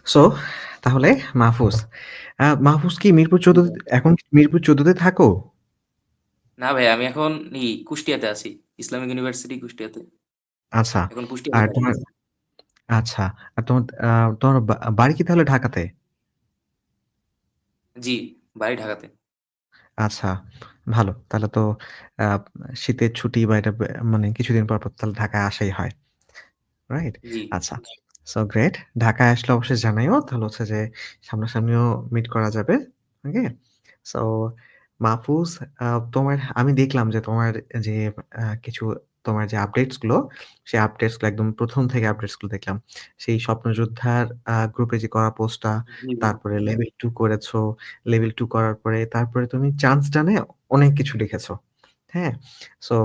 So তাহলে মাহফুজ। মাহফুজ কি মিরপুর জি ১৪ ভাই। এখন কি মিরপুর ১৪ তে থাকো? না ভাই আমি এখন কুষ্টিয়াতে আছি। ইসলামিক ইউনিভার্সিটি কুষ্টিয়াতে। আচ্ছা। এখন কুষ্টিয়াতে আর থাকি। তোমার আচ্ছা। আর তোমার বাড়ি কি তাহলে ঢাকাতে? জি, বাড়ি ঢাকাতে। আচ্ছা, ভালো। তাহলে তো আ শীতের ছুটি বা এটা মানে কিছুদিন পর তাহলে ঢাকায় আসাই হয়। রাইট? জি, আচ্ছা। So great. ঢাকায় আসলে অবশ্যই জানাইও। তাহলে হচ্ছে যে সামনাসামনিও মিট করা যাবে। ওকে? সো মাহফুজ আ আমি দেখলাম যে তোমার যে কিছু তোমার যে আপডেটস গুলো, সেই আপডেটস গুলো একদম ১ম থেকে আপডেটস গুলো দেখলাম। সেই স্বপ্নযোদ্ধার গ্রুপে যে করা পোস্টটা, জি ভাই। তারপরে লেভেল 2 করেছো। লেভেল 2 করার পরে তারপরে তুমি চান্স ডানে অনেক কিছু লিখেছো। হ্যাঁ? সো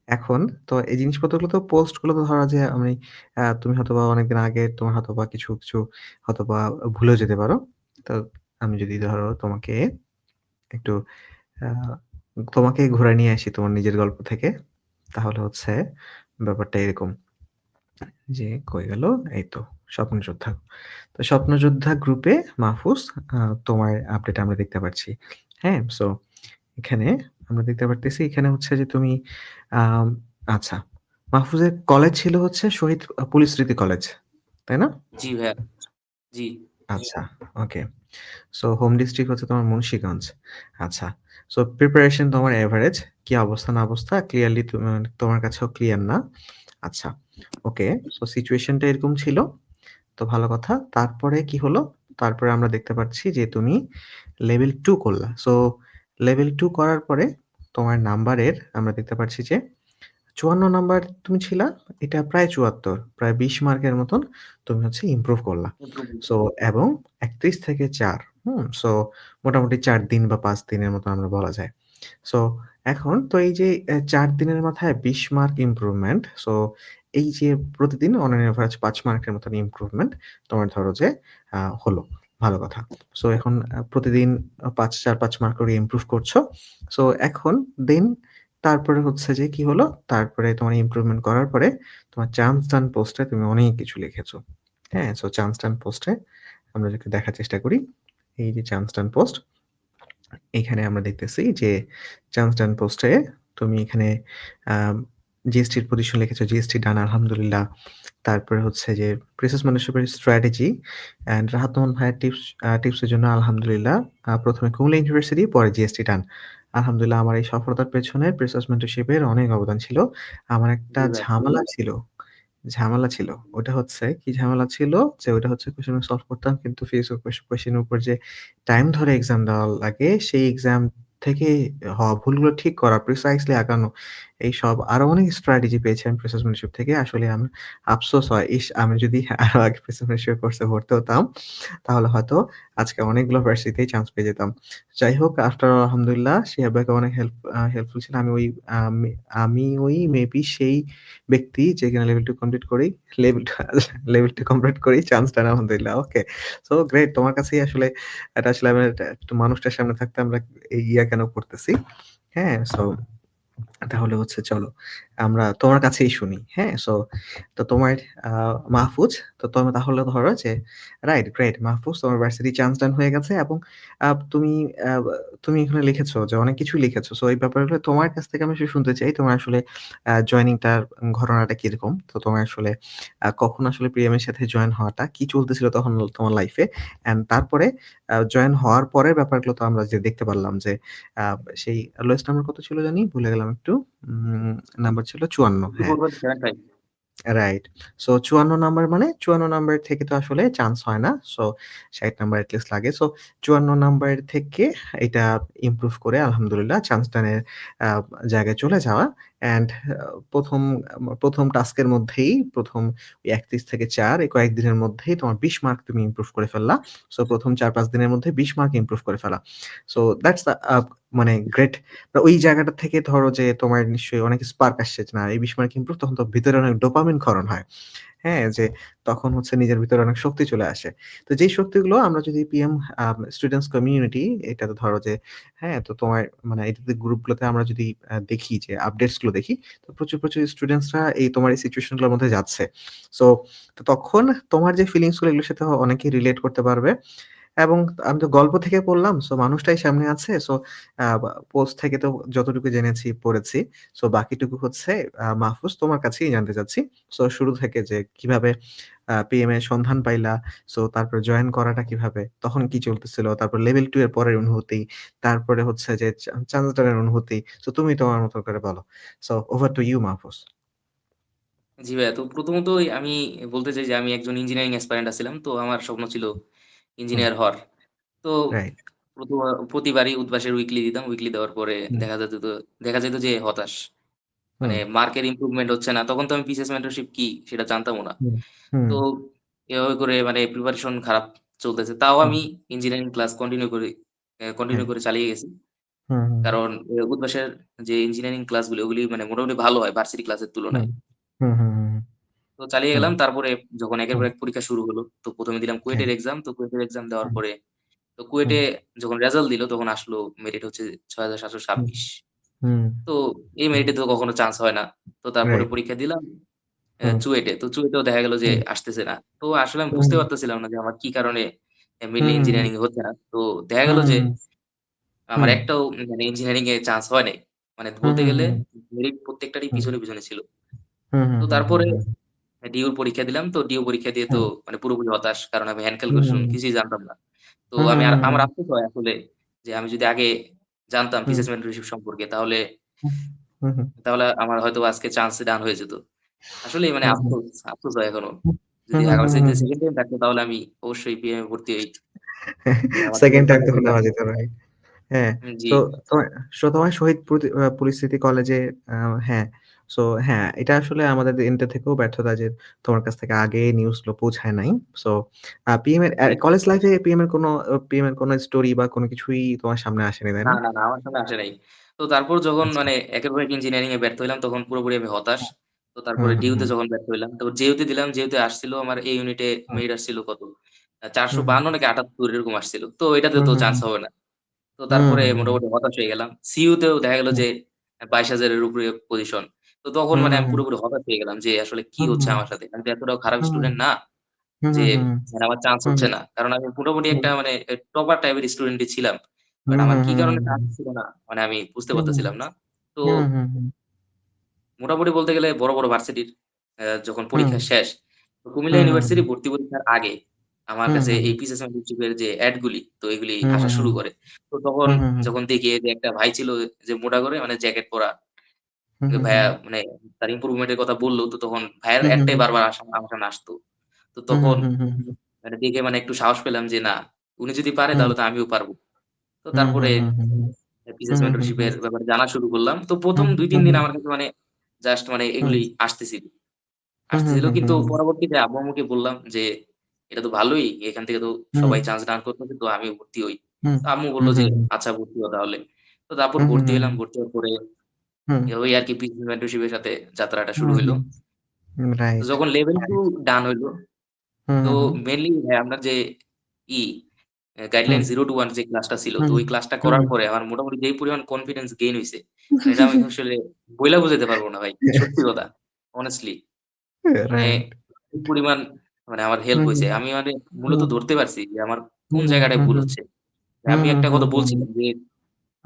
এখন তো এই জিনিসপত্রগুলো তো পোস্ট গুলো তো ধরা যায় তুমি হয়তোবা অনেকদিন আগে তোমার হয়তোবা কিছু হয়তোবা ভুলেও যেতে পারো। তো আমি যদি ধরো একটু আ তোমাকে ঘুরায় নিয়ে আসি তোমার নিজের গল্প থেকে, তাহলে হচ্ছে ব্যাপারটা এরকম যে কই গেল? এই তো স্বপ্নযোদ্ধা। তো স্বপ্নযোদ্ধা গ্রুপে মাহফুজ আ তোমার আপডেট আমরা দেখতে পাচ্ছি। হ্যাঁ? সো এখানে আমরা দেখতে পারতেছি এখানে হচ্ছে যে তুমি আম আচ্ছা। মাহফুজের কলেজ ছিল হচ্ছে শহীদ পুলিশ স্মৃতি কলেজ। তাই না? জি ভাইয়া। জি, আচ্ছা, ওকে। সো হোম ডিস্ট্রিক্ট হচ্ছে তোমার মুন্সিগঞ্জ। আচ্ছা। সো প্রিপারেশন তোমার এভারেজ। কি অবস্থা না অবস্থা ক্লিয়ারলি তোমার কাছেও ক্লিয়ার না। আচ্ছা, ওকে। সো সিচুয়েশনটা এরকম ছিল। তো ভালো কথা। তারপরে কি হলো? তারপরে আমরা দেখতে পাচ্ছি যে তুমি লেভেল 2 করলা। সো লেভেল 2 করার পরে তোমার নাম্বারের আমরা দেখতে পাচ্ছি যে ৫৪ নাম্বার তুমি ছিলা। এটা প্রায় ৭৪ প্রায় ২০ মার্কের মতন তুমি হচ্ছে ইমপ্রুভ করলা। ইমপ্রুভমেন্ট। সো এবং ৩১ থেকে ৪ সো মোটামুটি ৪ দিন বা ৫ দিনের মতো আমরা বলা যায়। সো এখন তো এই যে ৪ দিনের মাথায় ২০ মার্ক ইমপ্রুভমেন্ট। সো এই যে প্রতিদিন অন এন এভারেজ ৫ মার্কের মতন ইমপ্রুভমেন্ট তোমার ধরো যে হলো। ভালো কথা। সো এখন প্রতিদিন ৪-৫ মার্ক করে ইমপ্রুভ করছো। সো এখন দেন তারপরে হচ্ছে যে কি হলো? তারপরে তোমার ইমপ্রুভমেন্ট করার পরে তোমার চান্স ডান পোস্টে তুমি অনেক কিছু লিখেছো। হ্যাঁ? সো চান্স ডান পোস্টে আমরা যদি একটু দেখার চেষ্টা করি। এই যে চান্স ডান পোস্ট এখানে আমরা দেখতেছি যে চান্স ডান পোস্টে তুমি এখানে আম জিএসটির পজিশন লিখেছো। জিএসটি ডান আলহামদুলিল্লাহ। তারপরে হচ্ছে যে precious management strategy and Rahat Mohan ভাইয়ের টিপসের জন্য আলহামদুলিল্লাহ। ১ম এ কুমিল্লা ইউনিভার্সিটি পরে জিএসটি ডান। আলহামদুলিল্লাহ আমার এই সফলতার পেছনে প্রিসাস মেন্টরশিপ এর অনেক অবদান ছিল। আমার একটা জি ভাই। ঝামেলা ছিল। ওটা হচ্ছে কি ঝামেলা ছিল? যে ওটা হচ্ছে কোয়েশ্চেন সলভ করতাম কিন্তু ফিজিক্স কোয়েশ্চেন এর উপর যে টাইম ধরে এক্সাম দেওয়া লাগে, সেই এক্সাম থেকে হওয়া ভুলগুলো ঠিক করা, প্রিসাইজলি আগানো, এইসব আরো অনেক স্ট্র্যাটেজি পেয়েছি আমি প্রিসাস মেন্টরশিপ থেকে। আসলে আমার আফসোস হয়, ইস! আমি যদি আরো আগে প্রিসাস মেন্টরশিপ কোর্সে ভর্তি হতাম, তাহলে হয়তো আজকে অনেকগুলো ভার্সিটিতেই চান্স পেয়ে যেতাম। যাই হোক আফটার অল আলহামদুলিল্লাহ সে ব্যাকে অনেক হেল্পফুল ছিল। আমি আমি ওই মেবি সেই ব্যক্তি যে কিনা লেভেল 2 কমপ্লিট করেই লেভেল 2 লেভেল 2 কমপ্লিট করেই চান্স পান আলহামদুলিল্লাহ। ওকে। সো গ্রেট তোমার কাছেই আসলে এটা আসলে আমি একটু মানুষটার সামনে থাকতে আমরা কেন করতেছি। হ্যাঁ? সো তাহলে হচ্ছে চলো আমরা তোমার কাছেই শুনি। হ্যাঁ? সো তো তোমার আ মাহফুজ তাহলে ধরো যে রাইট গ্রেট মাহফুজ তোমার ভার্সিটি চান্স ডান হয়ে গেছে এবং আ তুমি আ তুমি এখানে লিখেছো যে অনেক কিছুই লিখেছো। সো এই ব্যাপারগুলো তোমার কাছ থেকে আমি আসলে শুনতে চাই। তোমার আসলে জয়েনিং টার ঘটনাটা কিরকম? তো তোমার আসলে কখন আসলে প্রিয়মের সাথে জয়েন হওয়াটা, কি চলতেছিল তখন তোমার লাইফে? অ্যান্ড তারপরে জয়েন হওয়ার পরের ব্যাপারগুলো তো আমরা যে দেখতে পারলাম যে আ সেই লোয়েস্ট নাম্বার কত ছিল জানি? ভুলে গেলাম একটু। উম নাম্বার ছিল ৫৪ হ্যাঁ। 2.75। রাইট। সো ৫৪ নাম্বার থেকে তো আসলে চান্স হয় না। সো ৬০ নাম্বার এট লিস্ট লাগে। সো ৫৪ নাম্বার থেকে এটা ইমপ্রুভ করে আলহামদুলিল্লাহ চান্স ডানের আ জায়গায় চলে যাওয়া অ্যান্ড ১ম টাস্কের মধ্যেই ১ম ৩১ থেকে ৪ এই কয়েকদিনের মধ্যেই তোমার ২০ মার্ক তুমি ইমপ্রুভ করে ফেললা। সো ১ম ৪-৫ দিনের মধ্যে ২০ মার্ক ইমপ্রুভ করে ফেলা। সো দ্যাটস মানে গ্রেট ওই জায়গাটা থেকে ধরো যে তোমার নিশ্চয়ই অনেক স্পার্ক আসছে যে না এই ২০ মার্ক ইমপ্রুভ তখন তো ভিতরে অনেক ডোপামিন ক্ষরণ হয়। হ্যাঁ? যে তখন হচ্ছে নিজের ভিতরে অনেক শক্তি চলে আসে। তো যেই শক্তিগুলো আমরা যদি পিএম স্টুডেন্টস কমিউনিটি এটাতে ধরো যে হ্যাঁ, তো তোমার মানে এটাতে গ্রুপগুলোতে আমরা যদি দেখি যে আপডেটস গুলো দেখি, তো প্রচুর স্টুডেন্টসরা এই তোমার এই সিচুয়েশন গুলোর মধ্যে যাচ্ছে। সো তো তখন তোমার যে ফিলিংস গুলো এগুলোর সাথে অনেকেই রিলেট করতে পারবে। এবং আমি তো গল্প থেকে পড়লাম। সো মানুষটাই সামনে আছে। সো পোস্ট থেকে তো যতটুকু জেনেছি, পড়েছি। সো বাকিটুকু হচ্ছে মাহফুজ তোমার কাছেই জানতে চাচ্ছি। সো শুরু থেকে যে কিভাবে পিএম এর সন্ধান পাইলা? সো তারপরে জয়েন করাটা কিভাবে? তখন কি চলতেছিল? তারপর লেভেল 2 এর পরের অনুভূতি। তারপরে হচ্ছে যে চান্স এর অনুভূতি। সো তুমি তোমার মতো করে বলো। So over to you Mahfuz. জি ভাইয়া। তো প্রথমতই আমি বলতে চাই যে আমি একজন ইঞ্জিনিয়ারিং অ্যাসপারেন্ট আছিলাম। তো আমার স্বপ্ন ছিল হুম, ইঞ্জিনিয়ার হওয়ার। তো রাইট। প্রতিবারই উদ্বাসের উইকলি দিতাম। উইকলি দেওয়ার পরে হুম, দেখা যেত যে হতাশ। মানে হুম, মার্কের ইমপ্রুভমেন্ট হচ্ছে না। তখন তো আমি বিসিএস মেন্টরশিপ কি সেটা জানতামও না। হুম, হুম, তো এভাবে করে মানে প্রিপারেশন খারাপ চলতেছে। তাও হুম, আমি ইঞ্জিনিয়ারিং ক্লাস হ্যাঁ। কন্টিনিউ করে চালিয়ে গেছি। হুম, হুম, কারণ উদ্বাসের যে ইঞ্জিনিয়ারিং ক্লাসগুলি ওগুলি মানে মোটামুটি ভালো হয় ভার্সিটি ক্লাসের হুম, তুলনায়। হুম, হুম, হুম, তো চালিয়ে হুম, গেলাম। তারপরে যখন একের হুম, পর এক পরীক্ষা শুরু হলো, তো ১ম এ দিলাম হ্যাঁ। কুয়েটের এক্সাম। তো কুয়েটের এক্সাম দেওয়ার হুম, পরে তো হুম, কুয়েটে যখন রেজাল্ট দিল তখন আসলো মেরিট হচ্ছে হুম, ৬৭২৬। হুম, তো এই হুম, মেরিটে তো কখনো চান্স হয় না। তো তারপরে রাইট। পরীক্ষা দিলাম হুম, চুয়েটে। তো চুয়েটেও দেখা গেল যে হুম, আসতেছে না। তো আসলে আমি হুম, বুঝতে পারতেছিলাম না যে আমার কি কারণে মেইনলি হুম, হুম, ইঞ্জিনিয়ারিং এ হচ্ছে না। তো দেখা গেল যে হুম, আমার হুম, একটাও মানে ইঞ্জিনিয়ারিং এ চান্স হয় নাই। মানে হুম, বলতে হুম, গেলে হুম, মেরিট প্রত্যেকটারই হুম, পিছনে ছিল। হুম, হুম, তো হুম, হুম, তারপরে হুম, ডিউর পরীক্ষা দিলাম। তো ডিউ পরীক্ষা দিয়ে তো হুম, মানে পুরোপুরি হতাশ। কারণ আমি হ্যান্ড হুম, ক্যালকুলেশন হুম, কিছুই জানতাম না। তো হুম, আমি হুম, আর হুম, আমার আফসোস হয় আসলে যে আমি যদি আগে জানতাম হুম, বিজনেস মেন্টরশিপ সম্পর্কে হুম, হুম, হুম, তাহলে আমার হয়তোবা আজকে চান্স ডান হয়ে যেত। আসলেই মানে হুম, আফসোস হয় এখনো। হুম, যদি হুম, হুম, ভার্সিটিতে হুম, সেকেন্ড টাইম থাকতো তাহলে আমি অবশ্যই বিএ এ ভর্তি হই। আমার সেকেন্ড টাইম টিচাররা তখন যেটা নেওয়া যেত, রাইট। হ্যাঁ, জি। সো তোমার তোমার শহীদ পরিস্থিতি কলেজে আ হ্যাঁ, সো হ্যাঁ, এটা আসলে আমাদের এন্ড থেকেও ব্যর্থতা যে তোমার কাছ থেকে আগে নিউজ গুলো পৌঁছায় নাই। সো পিএম এর জি। কলেজ লাইফ এ পিএম এর কোন স্টোরি বা কোন কিছুই তোমার সামনে আসেনি, তাই না? না, আমার সামনে আসে নাই। তো তারপর যখন মানে একের পর এক ইঞ্জিনিয়ারিং এ ব্যর্থ হইলাম তখন পুরোপুরি আমি হতাশ। আচ্ছা। তো হুম, তারপরে হুম, ডিউতে হুম, যখন ব্যর্থ হইলাম, তারপর জেইউতে দিলাম। জেইউতে আসছিল আমার এই ইউনিটে হুম, মেরিট আসছিল কত? হুম, হুম, ৪৫২ নাকি ৭৮ এরকম আসছিল। তো এটাতে হুম, তো হুম, চান্স হুম, হবে না। তো হুম, তারপরে হুম, হুম, মোটামুটি হতাশ হয়ে গেলাম। সিইউতেও দেখা গেল হুম, যে ২২,০০০ এর উপরে পজিশন। তো তখন হুম, মানে আমি হুম, পুরোপুরি হতাশ হয়ে গেলাম যে আসলে কি হুম, হচ্ছে হুম, আমার সাথে? আমি তো এতটাও খারাপ হুম, স্টুডেন্ট না হুম, যে হুম, মানে আমার চান্স হুম, হচ্ছে না। কারণ আমি মোটামুটি হুম, একটা মানে টপার টাইপের স্টুডেন্টই ছিলাম। বাট হুম, আমার হুম, কি হুম, কারণে চান্স হুম, ছিল না মানে আমি বুঝতে হুম, পারতেছিলাম না। তো হুম, হুম, হুম, মোটামুটি বলতে গেলে বড় ভার্সিটির যখন হুম, পরীক্ষা শেষ, তো কুমিল্লা হুম, হুম, ইউনিভার্সিটি ভর্তি পরীক্ষার আগে আমার হুম, কাছে হুম, এই পিসি মেন্টরশিপ এর যে এড গুলি তো এগুলি হুম, আসা হুম, শুরু করে। তো তখন হুম, হুম, যখন দেখি যে একটা ভাই ছিল যে মোটা করে মানে জ্যাকেট পরা হুম, হুম, ভাইয়া হুম, মানে তার ইমপ্রুভমেন্ট এর কথা বলল। তো তখন ভাইয়ার হুম, হুম, এডটাই হুম, বারবার আমার সামনে আসতো। তো হুম, তখন হুম, হুম, হুম, মানে দেখে মানে একটু সাহস পেলাম যে না, উনি যদি পারে হুম, তাহলে তো আমিও পারব। তো হুম, তারপরে হুম, হুম, হুম, পিসেস হুম, হুম, হুম, মেন্টরশিপ হুম, এর ব্যাপারে জানা শুরু করলাম। তো ১ম হুম, ২-৩ হুম, দিন হুম, আমার কাছে মানে জাস্ট মানে হুম, এগুলি আসতেছিল। হুম, হুম, আসতেছিল হুম, কিন্তু হুম, হুম, পরবর্তীতে আব্বু-আম্মুকে বললাম যে, "এটা তো ভালোই। এখান থেকে তো হুম, সবাই চান্স দান করতেছে। তো আমিও ভর্তি হই।" হুম, তো আম্মু বলল হুম, যে, হুম, "আচ্ছা ভর্তি হ তাহলে।" তো তারপর হুম, হুম, ভর্তি হুম, হইলাম। ভর্তি হওয়ার পরে হুম, ওই আরকি পিসি মেন্টরশিপ এর সাথে যাত্রাটা শুরু হুম, হইল। হুম, তো রাইট। যখন লেভেল 2 ডান হইল, হুম, তো হুম, হুম, মেইনলি আপনার যে ই হুম, গাইডলাইন 0 to 1 যে ক্লাসটা ছিল, তো হুম, ওই ক্লাসটা করার হুম, পরে আমার মোটামুটি যেই পরিমাণ কনফিডেন্স গেইন হইছে, মানে এটা আমি আসলে বইলা বুঝাইতে পারব না ভাই। সত্যি কথা। honestly মানে রাইট। কি পরিমাণ মানে আমার হেল্প হুম, হইছে। হুম, আমি মানে মূলত হুম, ধরতে পারছি যে আমার কোন হুম, জায়গাটায় হুম, ভুল হুম, হচ্ছে। হুম, আমি হুম, একটা হুম, কথা হুম, বলছিলাম যে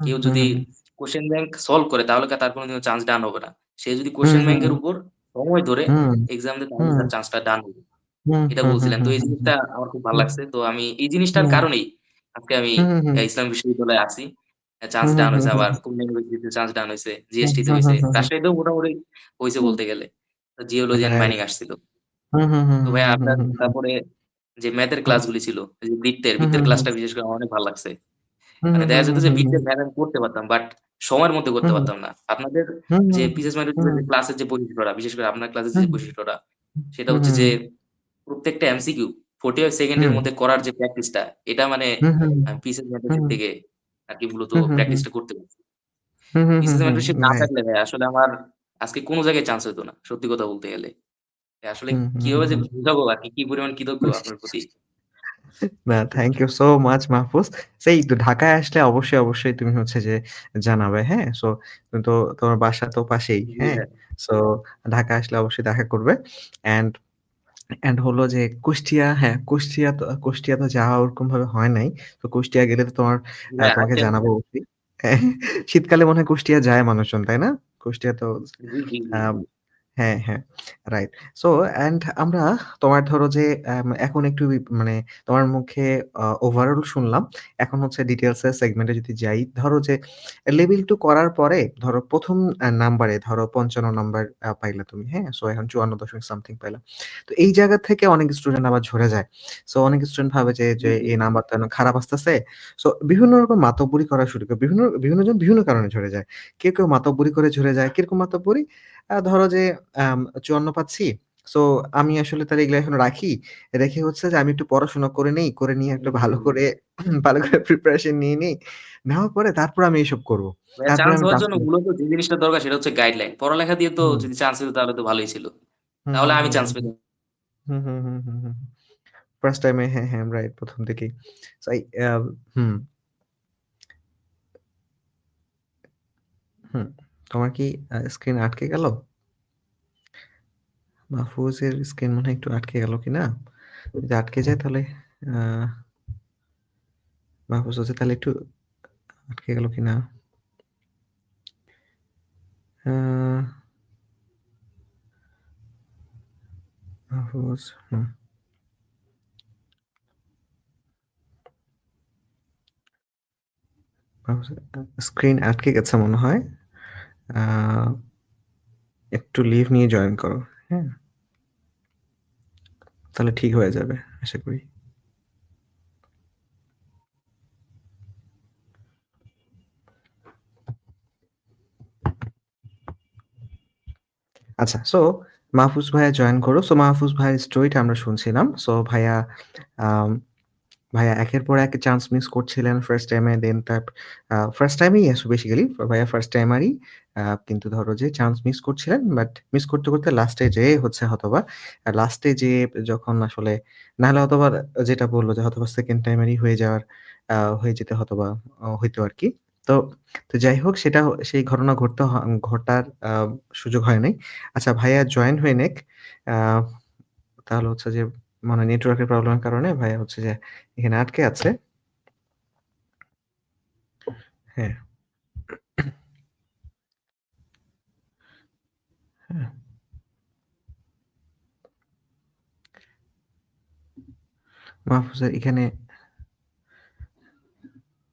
হুম, কেউ হুম, যদি হুম, কোয়েশ্চেন ব্যাংক সলভ করে তাহলে তার কোনদিনও চান্স ডান হবে না। সে যদি হুম, কোয়েশ্চেন ব্যাংকের হুম, উপর সময় ধরে হুম, এক্সাম দেয় তাহলে হুম, তার চান্সটা ডান হবে। হুম, এটা হুম, হুম, বলছিলেন। তো হুম, এই হুম, জিনিসটা আমার খুব ভাল হুম, লাগছে। তো আমি এই জিনিসটার হুম, কারণেই আজকে আমি হুম, হুম, ইসলাম বিশ্ববিদ্যালয়ে আছি। চান্স হুম, ডান হুম, হইছে হুম, আবার খুলনা ইউনিভার্সিটিতে চান্স ডান হইছে, হুম, জিএসটি তে হুম, হইছে। হুম, হুম, রাজশাহীতেও মোটামুটি হইছে হুম, বলতে গেলে। Geology and right. মাইনিং আসছিল। হুম, হুম, হুম, তো হুম, ভাইয়া হুম, হুম, আপনার হুম, হুম, তারপরে যে ম্যাথের হুম, ক্লাসগুলি ছিল, এই যে হুম, বৃত্তের হুম, হুম, ক্লাসটা বিশেষ করে আমার অনেক ভাল লাগছে। হুম, মানে হুম, দেখা হুম, যেত হুম, যে হুম, বৃত্তের ম্যাথ আমি করতে পারতাম। বাট সময়ের মধ্যে করতে হুম, পারতাম না। আপনাদের হুম, যে হুম, পিসেস ম্যাথমেটিক্স এর হুম, যে ক্লাসের যে বৈশিষ্ট্যটা, বিশেষ করে আপনার ক্লাসের যে হুম, বৈশিষ্ট্যটা, সেটা হুম, হচ্ছে যে হুম, প্রত্যেকটা এমসিকিউ 45 সেকেন্ডের হুম, মধ্যে করার যে প্র্যাকটিসটা, এটা মানে হুম, হুম, পিসেস হুম, মেন্টরশিপ থেকে আরকি মূলত হুম, হুম, হুম, প্র্যাকটিসটা করতে পারছি। হুম, হুম, হুম, পিসেস হুম, মেন্টরশিপ না রাইট। থাকলে ভাই আসলে আমার আজকে কোন জায়গায় চান্স হইতো না। সত্যি কথা বলতে গেলে। আসলে হুম, হুম, হুম, কিভাবে যে হুম। বুঝাবো আরকি কি পরিমাণ কৃতজ্ঞ আপনার প্রতি। না, thank you so much Mahfuz. সেই তো ঢাকায় আসলে অবশ্যই, অবশ্যই তুমি হচ্ছে যে জানাবে, হ্যাঁ? সো তুমি তো তোমার বাসা তো পাশেই, জি হ্যাঁ? ভাই। সো ঢাকায় আসলে অবশ্যই দেখা করবে। অ্যান্ড অ্যান্ড হলো যে কুষ্টিয়া, হ্যাঁ, কুষ্টিয়া তো যাওয়া ওরকমভাবে হয় নাই। তো কুষ্টিয়া গেলে তো ভাই তোমাকে আসেন। জানাবো অবশ্যই। হ্যাঁ, শীতকালে মনে হয় কুষ্টিয়া যায় মানুষজন, তাই না? কুষ্টিয়া তো জি, জি, জি। আম হ্যাঁ, হ্যাঁ, রাইট। সো অ্যান্ড আমরা তোমার ধরো যে এখন একটু মানে তোমার মুখে ওভারঅল শুনলাম। এখন হচ্ছে ডিটেইলস এর সেগমেন্টে যদি যাই, ধরো যে লেভেল 2 করার পরে ধরো ১ম নাম্বারে ধরো ৫৫ নাম্বার পাইলা তুমি, হ্যাঁ? সো এখন ৫৪ সামথিং পাইলা। তো এই জায়গা থেকে অনেক স্টুডেন্ট আবার ঝরে যায়। সো অনেক স্টুডেন্ট ভাবে জি, যে জি, এই জি। নাম্বার তো এখন খারাপ আসতেছে। সো বিভিন্ন রকম মাতব্বরি করা শুরু করে। বিভিন্নজন বিভিন্ন কারণে ঝরে যায়। কেউ মাতব্বরি করে ঝরে যায়। কিরকম মাতব্বরি? ধরো যে ৫৪ পাচ্ছি। সো আমি আসলে তাহলে এগুলা এখন রাখি। রেখে হচ্ছে যে আমি একটু পড়াশোনা করে নেই। করে নিয়ে একটু জি, জি, ভালো জি। করে ভালো করে প্রিপারেশন নিয়ে নেই। নেওয়ার পরে তারপর আমি এসব করব। ভাইয়া তারপরে চান্স আমি হওয়ার ক্লাস জন্য করব। মূলত যে জিনিসটা দরকার সেটা হচ্ছে গাইডলাইন। পড়ালেখা দিয়ে তো হুম, যদি চান্স পেত তাহলে তো ভালোই ছিল। হুম, তাহলে হুম, আমি হুম, চান্স হুম, হুম, পেতাম। হুম, হুম, হুম, হুম, হুম। ফার্স্ট টাইমে হ্যাঁ, হ্যাঁ, রাইট ১ম থেকেই। সো এই হুম, হুম। তোমার কি স্ক্রিন আটকে গেল? মাহফুজের স্ক্রিন মনে হয় একটু আটকে গেল কিনা? যদি আটকে যায় তাহলে আ মাহফুজ হচ্ছে তাহলে একটু আটকে গেল কিনা? আ মাহফুজ হুম, মাহফুজের স্ক্রিন আটকে গেছে মনে হয়। আ একটু লিভ নিয়ে জয়েন করো। হ্যাঁ? তাহলে ঠিক হয়ে যাবে আশা করি। আচ্ছা, সো মাহফুজ ভাইয়া জয়েন করো। সো মাহফুজ ভাইয়ের স্টোরিটা আমরা শুনছিলাম। সো আম ভাইয়া একের পর এক চান্স মিস করছিলেন ফার্স্ট টাইমে দেন ফার্স্ট টাইমেই বেসিক্যালি ভাইয়া ফার্স্ট টাইমারই কিন্তু ধরো যে চান্স মিস করছিলেন। বাট মিস করতে লাস্টে যেয়ে হচ্ছে হয়তোবা লাস্টে যেয়ে যখন আসলে নাহলে হয়তোবা যেটা বলল যে হয়তোবা সেকেন্ড টাইমেরই হয়ে যেতে হয়তোবা হইতো আরকি। তো তো যাই হোক সেই ঘটনা ঘটার সুযোগ হয় নাই। আচ্ছা ভাইয়া জয়েন হয়ে নেক। আ তাহলে হচ্ছে যে মানে নেটওয়ার্কের প্রবলেমের কারণে ভাইয়া হচ্ছে যে এখানে আটকে আছে। হ্যাঁ, হ্যাঁ। মাহফুজের এখানে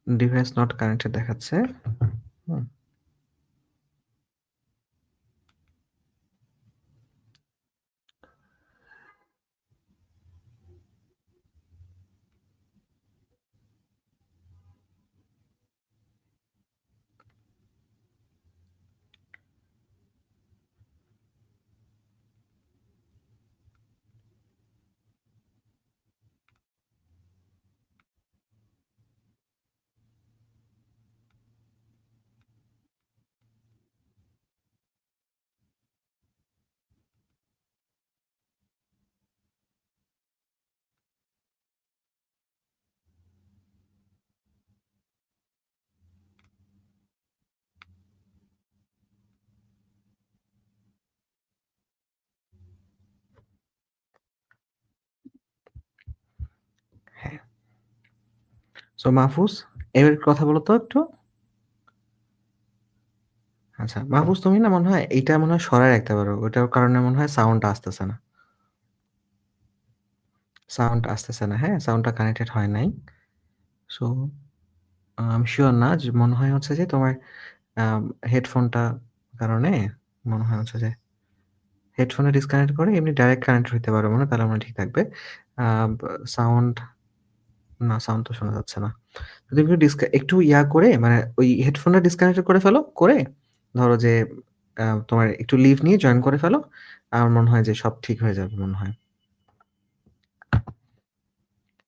ডিভাইস নট কানেক্টেড দেখাচ্ছে। হুম। হ্যাঁ। সো মাহফুজ এবার কথা বলো তো একটু। আচ্ছা, মাহফুজ তুমি না মনে হয় এইটা মনে হয় সরায় রাখতে পারো। ওইটার কারণে মনে হয় সাউন্ডটা আসতেছে না। সাউন্ড আসতেছে না, হ্যাঁ? সাউন্ডটা কানেক্টেড হয় নাই। সো আমি সিউর না যে মনে হয় হচ্ছে যে তোমার আম হেডফোনটা কারণে মনে হয় হচ্ছে যে হেডফোনে ডিসকানেক্ট করে এমনি ডাইরেক্ট কানেক্ট হইতে পারে মনে হয় তাহলে মনে হয় ঠিক থাকবে। আ ব সাউন্ড না সাউন্ড তো শোনা যাচ্ছে না। যদি একটু করে মানে ওই হেডফোনটা ডিসকানেক্ট করে ফেলো। করে ধরো যে তোমার একটু লিভ নিয়ে জয়েন করে ফেলো। আমার মনে হয় যে সব ঠিক হয়ে যাবে মনে হয়।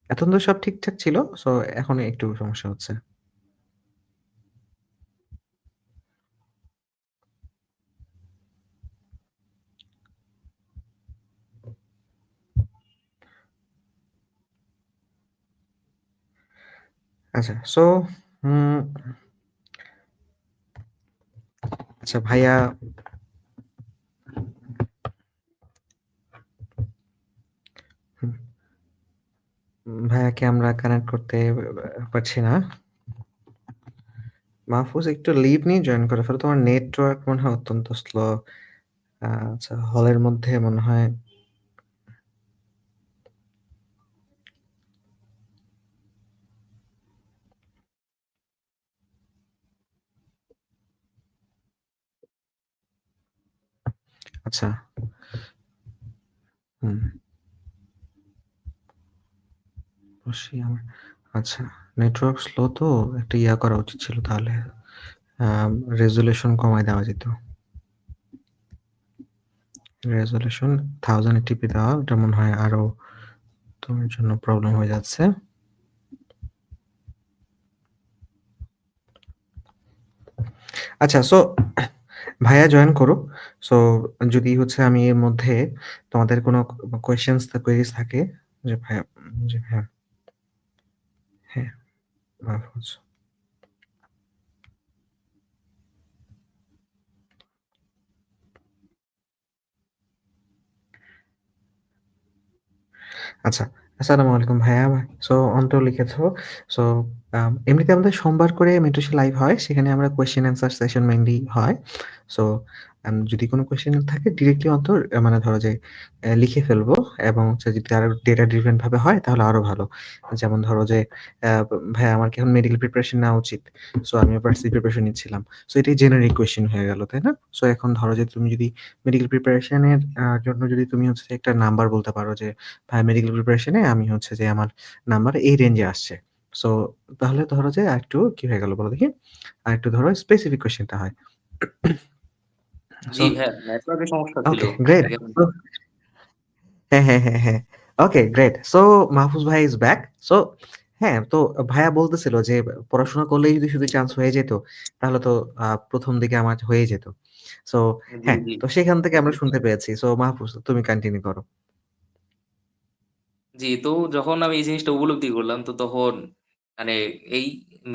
এতক্ষণ তো সব ঠিকঠাক ছিল। সো এখন একটু সমস্যা হচ্ছে। আচ্ছা সো উম আচ্ছা ভাইয়া হুম, ভাইয়াকে আমরা কানেক্ট করতে পারছি না। মাহফুজ একটু লিভ নিয়ে জয়েন করে ফেলো। তোমার নেটওয়ার্ক মনে হয় অত্যন্ত স্লো। আচ্ছা হলের মধ্যে মনে হয় আচ্ছা, হুম, অবশ্যই আমার আচ্ছা নেটওয়ার্ক স্লো তো একটা করা উচিত ছিল তাহলে। রেজোলিউশন কমায় দেওয়া যেত। রেজোলিউশন 1080p দেওয়া ওটা মনে হয় আরো তোমার জন্য প্রবলেম হয়ে যাচ্ছে। আচ্ছা সো ভাইয়া জয়েন করো। সো যদি হচ্ছে আমি এর মধ্যে তোমাদের কোনো কোয়েশ্চেনস কোয়েরিজ থাকে যে ভাইয়া জি হ্যাঁ, হ্যাঁ, মাহফুজ। আচ্ছা, আসসালামু আলাইকুম ভাইয়া। সো অন্তর লিখেছো। সো এমনিতে আমাদের সোমবার করে মেন্টরশিপ লাইভ হয়। সেখানে আমরা কোয়েশ্চেন অ্যান্সার সেশন মেইনলি হয়। সো যদি কোনো কোয়েশ্চেন থাকে ডিরেক্টলি অন্তর মানে ধরো যে লিখে ফেলবো এবং হচ্ছে যদি আরো ডেটা ড্রিভেন ভাবে হয় তাহলে আরো ভালো। যেমন ধরো যে আ ভাইয়া আমার কি এখন মেডিকেল প্রিপারেশন নেওয়া উচিত? সো আমি ভার্সিটি প্রিপারেশন নিচ্ছিলাম। সো এটাই জেনারিক কোয়েশ্চেন হয়ে গেল, তাই না? সো এখন ধরো যে তুমি যদি মেডিকেল প্রিপারেশন এর জন্য যদি তুমি হচ্ছে একটা নাম্বার বলতে পারো যে ভাই মেডিকেল প্রিপারেশন এ আমি হচ্ছে যে আমার নাম্বার এই রেঞ্জে আসছে। সো তাহলে ধরো যে আরেকটু কি হয়ে গেল বলো দেখি? আরেকটু ধরো স্পেসিফিক কোয়েশ্চেনটা হয়। জি সো ভাইয়া, নেটওয়ার্কের সমস্যা ছিল। Okay great. আগে এখন সো হ্যাঁ, হ্যাঁ, হ্যাঁ, হ্যাঁ। Okay great. সো মাহফুজ ভাই ইস ব্যাক। সো হ্যাঁ, তো ভাইয়া বলতেছিল যে পড়াশোনা করলেই যদি শুধু চান্স হয়ে যেত, তাহলে তো ১ম দিকে আমার হয়ে যেত। সো জি, হ্যাঁ, জি। তো সেখান থেকে আমরা শুনতে পেয়েছি। সো মাহফুজ তুমি কন্টিনিউ করো। জি, তো যখন আমি এই জিনিসটা উপলব্ধি করলাম তো তখন মানে এই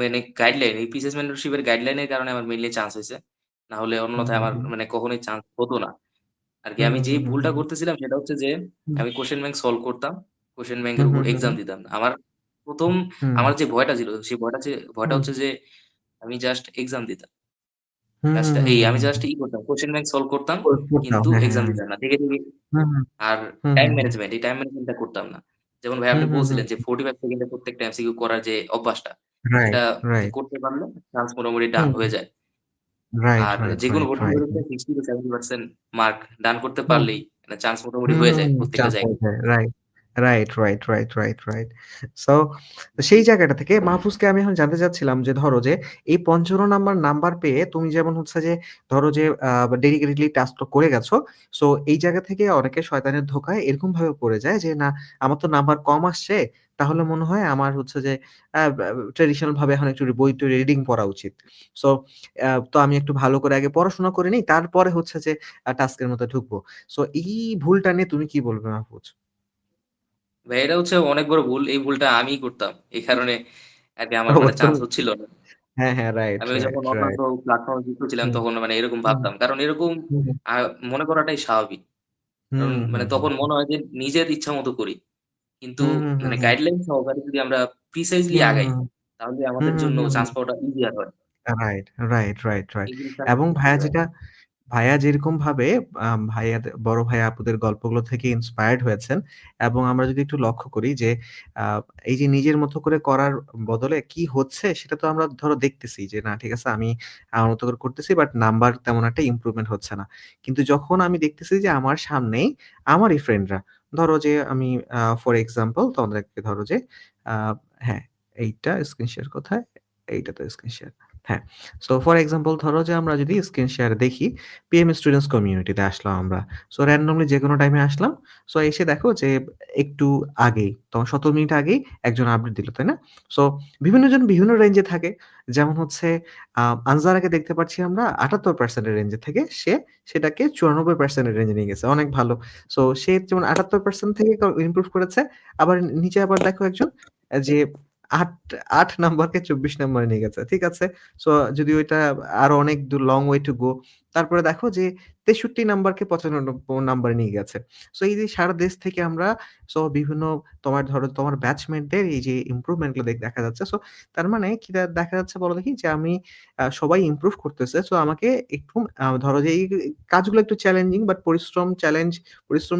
মানে গাইডলাইন এই পিসেস মেন্টরশিপ এর গাইডলাইন এর কারণে আমার মেইনলি চান্স হইছে। না হলে হুম, অন্যথায় হুম, আমার হুম। মানে কখনোই চান্স হতো না। আরকি হুম, আমি হুম, যেই হুম, ভুলটা হুম, করতেছিলাম সেটা হচ্ছে যে হুম। আমি কোয়েশ্চেন ব্যাংক সলভ করতাম। কোয়েশ্চেন হুম, ব্যাংকের উপর হুম, হুম, এক্সাম হুম। দিতাম না। আমার ১ম হুম, আমার যে ভয়টা ছিল সেই ভয়টা হুম। হচ্ছে যে আমি জাস্ট এক্সাম দিতাম। হুম, হুম, জাস্ট হুম, হুম, আমি হুম, জাস্ট হুম। করতাম। কোয়েশ্চেন ব্যাংক সলভ করতাম করতাম। কিন্তু হ্যাঁ, হ্যাঁ, এক্সাম হ্যাঁ। দিতাম না। থেকে হুম, হুম, আর হুম, টাইম হুম, হুম। ম্যানেজমেন্ট, এই টাইম ম্যানেজমেন্টটা করতাম না। যেমন ভাই হুম, আপনি হুম, হুম। বলছিলেন যে 45 সেকেন্ডে প্রত্যেকটা এমসিকিউ করার যে অভ্যাসটা, সেটা রাইট, যে রাইট। করতে পারলে চান্স মোটামুটি ডান হুম। হয়ে যায়। রাইট, আর রাইট, যেকোনো রাইট, কঠিন রাইট। পরীক্ষায় 60-70% মার্ক ডান করতে হুম। পারলেই মানে চান্স মোটামুটি হুম, হয়ে হুম, যায় হুম। প্রত্যেকটা চান্স হয়ে জায়গায়। যায়। Right, right, right, right, right, right. So সেই জায়গাটা থেকে মাহফুজকে আমি এখন জানতে চাচ্ছিলাম যে ধরো যে এই ৫৫ নাম্বার পেয়ে তুমি যেমন হচ্ছে যে ধরো যে ডেডিকেটেডলি টাস্কটা করে গেছো। সো এই জায়গা থেকে অনেকে শয়তানের ধোঁকায় এরকমভাবে পড়ে যায় যে না আমার তো নাম্বার কম আসছে। তাহলে মনে হয় আমার হচ্ছে যে আ বা ট্র্যাডিশনাল ভাবে এখন একটু বই-টই রিডিং পড়া উচিত। সো তো আমি একটু ভালো করে আগে পড়াশোনা করে নিই। তারপরে হচ্ছে যে টাস্কের মধ্যে ঢুকবো। সো এই ভুলটা নিয়ে তুমি কি বলবে মাহফুজ? ভাই এটা হচ্ছে অনেক বড় ভুল। এই ভুলটা আমিই করতাম। এই কারণে আরকি আমার ও মানে তুমি চান্স হচ্ছিল না। হ্যাঁ, হ্যাঁ, রাইট, আমি যখন রাইট, অন্যান্য রাইট। প্ল্যাটফর্ম এ যুক্ত ছিলাম হুম, তখন মানে এরকম হুম, ভাবতাম। কারণ এরকম হুম, আ মনে করাটাই স্বাভাবিক। কারণ হুম, মানে হুম, হুম, তখন মনে হয় যে নিজের ইচ্ছা মত করি। কিন্তু হুম, হুম, হুম, মানে হুম, গাইডলাইন সহকারে যদি আমরা প্রিসাইজলি হুম, আগাই, হুম, তাহলে হুম, আমাদের হুম, জন্য হুম, চান্স হুম। পাওয়াটা ইজিয়ার হয়। Right, right, right, right. এই জিনিসটা আমি এবং বুঝতে পারি। ভাইয়া যেরকমভাবে বড় ভাইয়া আপুদের গল্পগুলো থেকে ইন্সপায়ার্ড হয়েছেন এবং আমরা যদি একটু লক্ষ্য করি যে আ এই যে নিজের মতো করে করার বদলে কি হচ্ছে সেটা তো আমরা ধরো দেখতেছি যে না ঠিক আছে আমি আমার মতো করে করতেছি বাট নাম্বার তেমন একটা ইমপ্রুভমেন্ট হচ্ছে না। কিন্তু যখন আমি দেখতেছি যে আমার সামনেই আমারই ফ্রেন্ডরা ধরো যে আমি ফর এক্সাম্পল তোমাদেরকে ধরো যে আ হ্যাঁ, এইটা স্ক্রিন শেয়ার কোথায়? এইটা তো স্ক্রিন শেয়ার। হ্যাঁ। সো ফর এক্সাম্পল ধরো যে আমরা যদি স্ক্রিন শেয়ার দেখি, পিএম স্টুডেন্টস কমিউনিটিতে আসলাম আমরা। সো র‍্যান্ডমলি যেকোনো টাইমে আসলাম। সো এসে দেখো যে একটু আগেই ১৭ মিনিট আগেই একজন আপডেট দিল, তাই না? সো বিভিন্ন জন বিভিন্ন রেঞ্জে থাকে। যেমন হচ্ছে আ আনজারাকে দেখতে পাচ্ছি আমরা ৭৮% এর রেঞ্জে থেকে সেটাকে ৯৪% এর রেঞ্জে নিয়ে গেছে। অনেক ভালো। সো সে যেমন ৭৮% থেকে ইমপ্রুভ করেছে। আবার নিচে আবার দেখো একজন যে ৮, ৮ নাম্বারকে ২৪ নাম্বারে নিয়ে গেছে। ঠিক আছে? সো যদি ওইটা আরো অনেক দূর লং ওয়ে টু গো। তারপরে দেখো যে ৬৩ নাম্বারকে ৯৫ নাম্বারে নিয়ে গেছে। সো এই যে সারা দেশ থেকে আমরা বিভিন্ন তোমার ধরো তোমার ব্যাচমেটদের এই যে ইমপ্রুভমেন্ট গুলো দেখা যাচ্ছে। সো তার মানে কি দেখা যাচ্ছে বলো দেখি যে আমি সবাই ইমপ্রুভ করতেছে। সো আমাকে একটু ধরো যে এই কাজগুলো একটু চ্যালেঞ্জিং বাট পরিশ্রম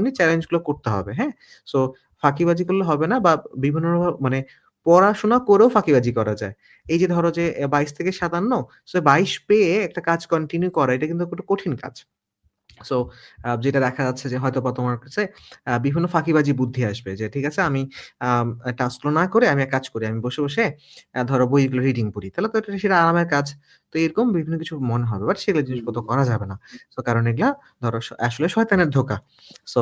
নিয়ে চ্যালেঞ্জ গুলো করতে হবে। হ্যাঁ? সো ফাঁকিবাজি করলে হবে না বা বিভিন্ন মানে পড়াশোনা করেও ফাঁকিবাজি করা যায়। এই যে ধরো যে ২২ থেকে ৫৭ সো ২২ পেয়ে একটা কাজ কন্টিনিউ করা এটা কিন্তু একটা কঠিন কাজ। সো যেটা দেখা যাচ্ছে যে হয়তোবা তোমার কাছে বিভিন্ন ফাঁকিবাজি বুদ্ধি আসবে যে ঠিক আছে আমি টাস্কগুলো না করে আমি এক কাজ করি। আমি বসে ধরো বইগুলো রিডিং পড়ি। তাহলে তো সেটা আরামের কাজ। তো এরকম বিভিন্ন কিছু মনে হবে। বাট সেগুলো হুম, জিনিসপত্র হুম। করা যাবে না। সো কারণ এগুলা ধরো আসলে শয়তানের ধোঁকা। সো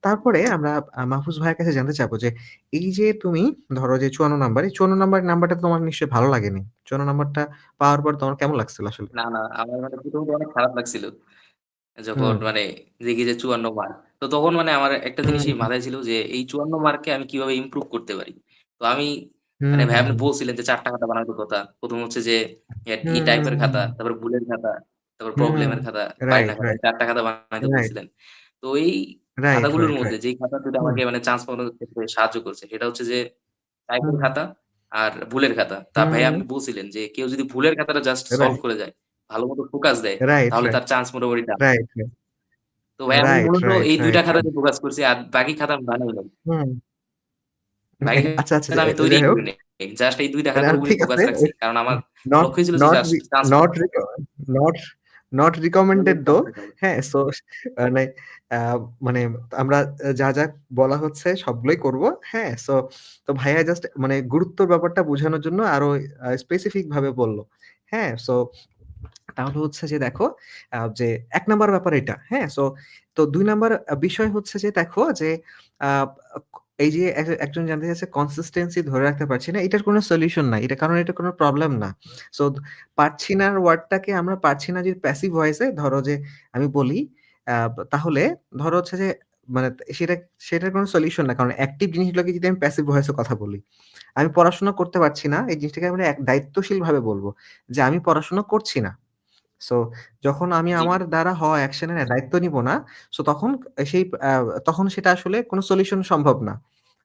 তারপরে আমরা মাহফুজ ভাইয়ের কাছে জানতে চাবো যে এই যে তুমি ধরো যে ৫৪ নাম্বার, এই ৫৪ নাম্বারটা তোমার নিশ্চয়ই ভালো লাগেনি। ৫৪ নাম্বারটা পাওয়ার পর তোমার কেমন লাগছিল আসলে? না, না আমার মানে প্রথমত অনেক খারাপ লাগছিল। যখন হুম, মানে দেখি যে ৫৪ মার্ক। তো তখন মানে আমার একটা হুম, জিনিসই হুম, মাথায় ছিল যে এই ৫৪ মার্ককে আমি কিভাবে ইমপ্রুভ করতে পারি। তো আমি হুম, মানে ভাই হুম, আপনি হুম। বলছিলেন যে ৪ টা খাতা বানানোর কথা। ১ম হচ্ছে যে ই হুম, হুম, টাইপের হুম, খাতা, হুম। তারপর ভুলের খাতা, তারপর হুম, প্রবলেমের খাতা, রাইট, পায়রা খাতা। এই রাইট, ৪ টা খাতা বানাইতে রাইট, বলছিলেন। তো এই রাইট, খাতাগুলোর রাইট, মধ্যে রাইট। যেই খাতা ২ টা হুম, আমাকে মানে চান্স পাওয়ানোর ক্ষেত্রে সাহায্য করছে সেটা হচ্ছে যে টাইপের হুম, খাতা আর ভুলের খাতা। তা হুম, ভাইয়া হুম, আপনি বলছিলেন যে কেউ যদি ভুলের খাতাটা জাস্ট সলভ রাইট, করে যায়, ভালোমতো ফোকাস দেয়, রাইট, তাহলে রাইট, তার চান্স মোটামুটি ডান। রাইট, তো ভাই আমি রাইট, মূলত রাইট, এই ২ টা রাইট, খাতাতে রাইট। ফোকাস করছি। আর বাকি খাতা আমি বানাই নাই। হুম। বাকি আচ্ছা, আচ্ছা, খাতা আমি তৈরিই যাই হোক। করি নাই। জাস্ট এই ২ টা না খাতার উপরই ঠিক ফোকাস আছে। রাখছি। কারণ আমার নট লক্ষ্যই ছিল যে নট জাস্ট রি চান্স নট পাওয়া। রিক নট নট রিকমেন্ডেড নলেজ দো। কম থাকে। হ্যাঁ? সো মানে আ মানে আমরা যা বলা হচ্ছে সবগুলোই করব। হ্যাঁ? তো ভাইয়া জাস্ট মানে গুরুত্বর ব্যাপারটা বোঝানোর জন্য আরো স্পেসিফিক ভাবে বলল। হ্যাঁ? তাহলে হচ্ছে যে দেখো যে ১ নাম্বার ব্যাপার এটা। হ্যাঁ? তো ২ নাম্বার বিষয় হচ্ছে যে দেখো যে আ এই যে একজন জানতে চাচ্ছে কনসিস্টেন্সি ধরে রাখতে পারছি না। এটার কোনো সলিউশন নাই। কারণ এটা কোনো প্রবলেম না। সো পারছি নার ওয়ার্ডটাকে আমরা পারছি না যদি প্যাসিভ ভয়েস এ ধরো যে আমি বলি আ তাহলে ধরো হচ্ছে যে মানে সেটা সেটার কোনো সলিউশন না। কারণ অ্যাক্টিভ জিনিসগুলোকে যদি আমি প্যাসিভ ভয়েস এ কথা বলি। আমি পড়াশোনা করতে পারছি না। এই জিনিসটাকে আমরা দায়িত্বশীলভাবে বলব। যে আমি পড়াশোনা করছি না। সো যখন আমি জি, আমার দ্বারা হওয়া অ্যাকশন এর দায়িত্ব নিব না, তখন সেই তখন সেটা আসলে কোন সলিউশন সম্ভব না।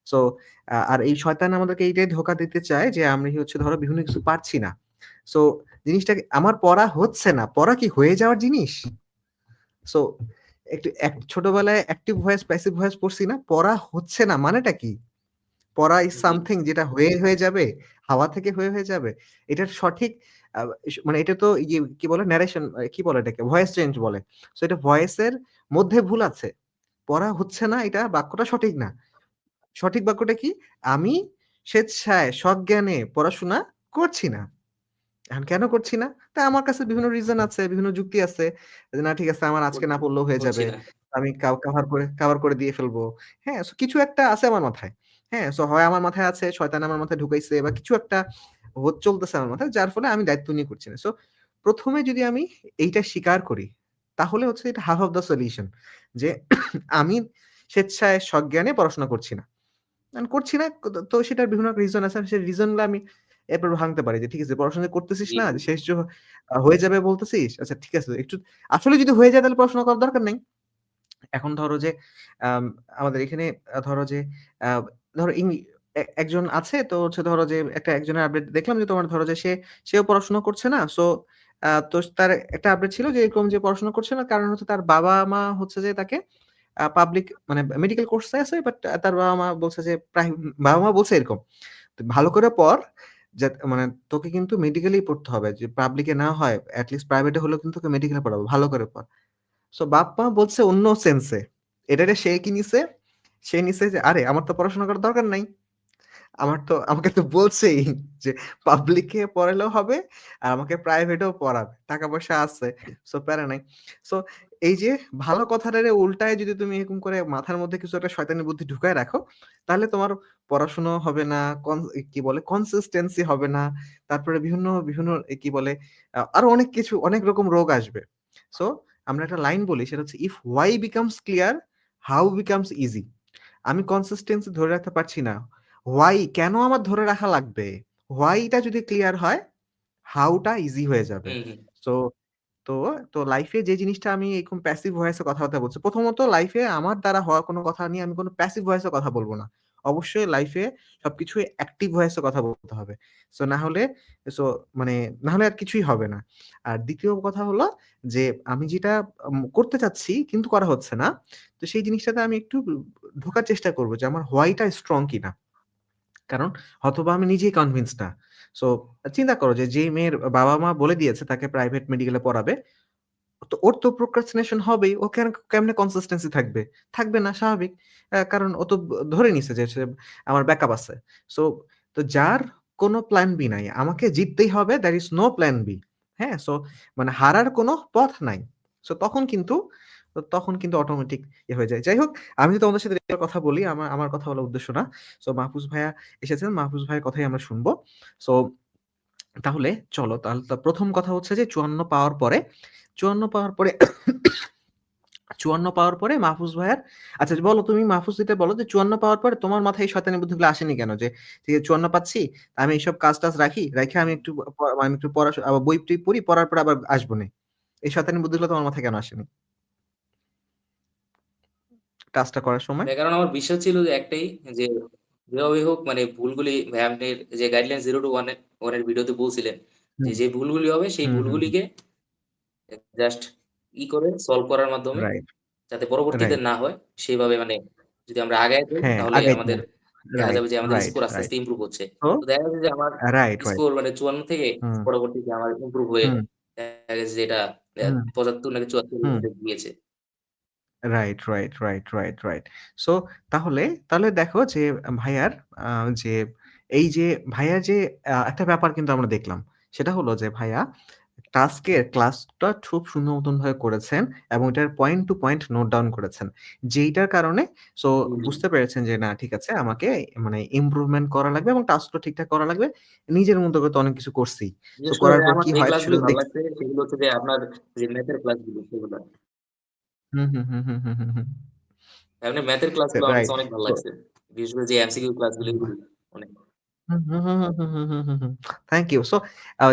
সো আর এই শয়তান আমাদেরকে এইটাই ধোঁকা দিতে চায় যে আমি হচ্ছে ধরো বিভিন্ন কিছু পারছি না। সো জিনিসটাকে আমার পড়া হচ্ছে না। পড়া কি হয়ে যাওয়ার জিনিস? সো একটু ছোটবেলায় অ্যাক্টিভ ভয়েস, প্যাসিভ ভয়েস পড়ছি না? পড়া হচ্ছে না মানেটা কি? পড়া ইস জি, সামথিং যেটা হয়ে যাবে, হাওয়া থেকে হয়ে যাবে। এটার সঠিক আ মানে এটা তো ইয়ে কি বলে ন্যারেশন কি বলে এটাকে? ভয়েস চেঞ্জ বলে। সো এটা ভয়েসের মধ্যে ভুল আছে। পড়া হচ্ছে না এটা বাক্যটা সঠিক না। সঠিক বাক্যটা কি? আমি স্বেচ্ছায় সজ্ঞানে পড়াশোনা করছি না। এখন কেন করছি না? তা আমার কাছে বিভিন্ন রিজন আছে, বিভিন্ন যুক্তি আছে। যে না ঠিক আছে আমার আজকে না পড়লেও হয়ে করছি যাবে। না। আমি কভার করে দিয়ে ফেলবো। হ্যাঁ? কিছু একটা আছে আমার মাথায়। হ্যাঁ? হয় আমার মাথায় আছে, শয়তান আমার মাথায় ঢুকাইছে বা কিছু একটা চলতেছে আমার মাথায় যার ফলে আমি দায়িত্ব নিয়ে করছি না। ১ম এ যদি আমি এইটা স্বীকার করি, তাহলে হচ্ছে এটা হাফ অফ দ্যা সলিউশন যে আমি স্বেচ্ছায় সজ্ঞানে পড়াশোনা করছি না। করছি না তো সেটার বিভিন্ন রিজন আছে। সেই রিজন গুলো আমি এরপর ভাঙতে পারি যে ঠিক আছে পড়াশোনা করতেছিস জি, না? জি, শেষ হয়ে যাবে বলতেছিস? আচ্ছা ঠিক আছে একটু আসলে যদি হয়ে যায় তাহলে পড়াশোনা করার দরকার নেই। এখন ধরো যে আম আমাদের এখানে ধরো যে আ ধরো একজন আছে তো হচ্ছে ধরো যে একজনের আপডেট দেখলাম যে তোমার ধরো যে সেও পড়াশোনা করছে না। তো তার একটা আপডেট ছিল যে এরকম যে পড়াশোনা করছে না কারণ হচ্ছে তার বাবা-মা হচ্ছে যে তাকে পাবলিক মানে মেডিকেল কোর্সে আছে বাট তার বাবা-মা বলছে যে বাবা-মা বলছে এরকম, "তুই ভালো করে পড়। মানে তোকে কিন্তু মেডিকেলেই পড়তে হবে। যে পাবলিকে না হয় এট লিস্ট প্রাইভেটে হলেও কিন্তু তোকে মেডিকেলে পড়াবো। ভালো করে পড়।" বাপ-মা বলছে অন্য সেন্সে। এটারে সে কি নিছে? সে নিছে যে, "আরে আমার তো পড়াশোনা করার দরকার নাই। আমাকে তো বলছেই যে পাবলিকে পড়ালেও হবে আর আমাকে প্রাইভেটেও পড়াবে। টাকা-পয়সা আছে। প্যারা নাই।" সো এই যে ভালো কথাটারে উল্টায় যদি তুমি এরকম করে মাথার মধ্যে কিছু একটা শয়তানি বুদ্ধি ঢুকায় রাখো, তাহলে তোমার পড়াশোনাও হবে না, কি বলে কনসিস্টেন্সি হবে না। তারপরে বিভিন্ন কি বলে আরো অনেক কিছু অনেক রকম রোগ আসবে। সো আমরা একটা লাইন বলি সেটা হচ্ছে, "if why becomes clear, how becomes easy." আমি কনসিস্টেন্সি ধরে রাখতে পারছি না। হোয়াই কেন আমার ধরে রাখা লাগবে? হোয়াইটা যদি ক্লিয়ার হয়, হাউটা ইজি হয়ে যাবে। হুম, হুম। সো তো তো লাইফে যে জিনিসটা আমি এরকম প্যাসিভ ভয়েস এ কথাবার্তা বলছি। প্রথমত লাইফে আমার দ্বারা হওয়া কোনো কথা নিয়ে আমি কোনো প্যাসিভ ভয়েস এ কথা বলব না। অবশ্যই লাইফে সবকিছুই অ্যাক্টিভ ভয়েস এ কথা বলতে হবে। সো না হলে সো মানে না হলে আর কিছুই হবে না। আর ২য় কথা হলো যে আমি যেটা করতে চাচ্ছি কিন্তু করা হচ্ছে না। তো সেই জিনিসটাতে আমি একটু ঢোকার চেষ্টা করব যে আমার হোয়াই টা স্ট্রং কিনা। কারণ হয়তোবা আমি নিজেই কনভিন্সড না। সো চিন্তা করো যে, যেই মেয়ের বাবা-মা বলে দিয়েছে তাকে প্রাইভেট মেডিকেলে পড়াবে, তো ওর তো procrastination হবেই। ও কেমনে consistency থাকবে? থাকবে না স্বাভাবিক। কারণ ও তো ধরে নিছে যে সে আমার ব্যাকআপ আছে। সো তো যার কোনো প্ল্যান বি নাই। আমাকে জিততেই হবে there is no plan B হ্যাঁ? সো মানে হারার কোনো পথ নাই। সো তখন কিন্তু অটোমেটিক হয়ে যায়। যাই হোক আমি তো তোমাদের সাথে রেগুলার কথা বলি। আমার কথা বলার উদ্দেশ্য না। সো মাহফুজ ভাইয়া এসেছেন। মাহফুজ ভাইয়ের কথাই আমরা শুনবো। সো তাহলে চলো তাহলে তো ১ম কথা হচ্ছে যে ৫৪ পাওয়ার পরে ৫৪ পাওয়ার পরে মাহফুজ ভাইয়ার আচ্ছা বলো তুমি মাহফুজ দিতে বলো যে ৫৪ পাওয়ার পরে তোমার মাথায় এই শয়তানি বুদ্ধিগুলো আসেনি কেন? যে ঠিক আছে ৫৪ পাচ্ছি, আমি এইসব কাজ-টাজ রাখি, রাইখা আমি একটু আমি একটু আবার বই-টই পড়ি, পড়ার পরে আবার আসবনে। এই শয়তানি বুদ্ধিগুলো তোমার মাথায় কেন আসেনি? কাজটা করার সময়? কারণ আমার বিশ্বাস ছিল যে একটাই যে যেভাবেই হোক মানে ভুলগুলি ভাই আপনি যে গাইডলাইন 0 to 1 এর ভিডিওতে বলছিলেন যে, হুম, যে ভুলগুলি হবে সেই হুম, হুম, হুম। ভুলগুলিকে জাস্ট করে সলভ করার মাধ্যমে রাইট, যাতে পরবর্তীতে রাইট। না হয় সেভাবে মানে যদি আমরা আগায় যাই হ্যাঁ, তাহলে আগাইতে আমাদের হবে। দেখা রাইট, যাবে যে আমাদের রাইট, স্কোর আস্তে, রাইট। আস্তে ইমপ্রুভ হচ্ছে। তো তো দেখা যাচ্ছে যে আমার রাইট, রাইট। স্কোর মানে 54 থেকে হুম, পরবর্তীতে আমার ইমপ্রুভ হয়ে হুম, দেখা গেছে যে এটা হুম, ৭৫ নাকি ৭৪ এর হুম। মধ্যে গিয়েছে। Right, right, right, right, right. So তাহলে দেখো যে ভাইয়ার আ যে এই যে ভাইয়ার যে একটা ব্যাপার কিন্তু আমরা দেখলাম। সেটা হলো যে ভাইয়া টাস্কের ক্লাসটা খুব সুন্দর মতন ভাবে করেছেন এবং এটার point to point note down করেছেন। যেইটার কারণে সো জি, জি। বুঝতে পেরেছেন যে না ঠিক আছে আমাকে মানে ইমপ্রুভমেন্ট করা লাগবে এবং টাস্কটা ঠিকঠাক করা লাগবে। নিজের মতো করে তো অনেক কিছু করছি। সো বিশেষ করে করার ভাই পর আমার কি যে হয় ক্লাসগুলি শুধু ভাল লাগছে সেগুলো হচ্ছে যে আপনার যে ম্যাথের ক্লাসগুলো সেগুলা। হুম, হুম, হুম, হুম, হুম, হুম, হুম। এমনি ম্যাথের ক্লাসগুলো আমার রাইট। কাছে অনেক ভাল সো লাগছে। বিশেষ করে যে এমসিকিউ ক্লাসগুলো এগুলো অনেক। হুম, হুম, হুম, হুম, হুম, হুম, হুম, হুম। Thank you. সো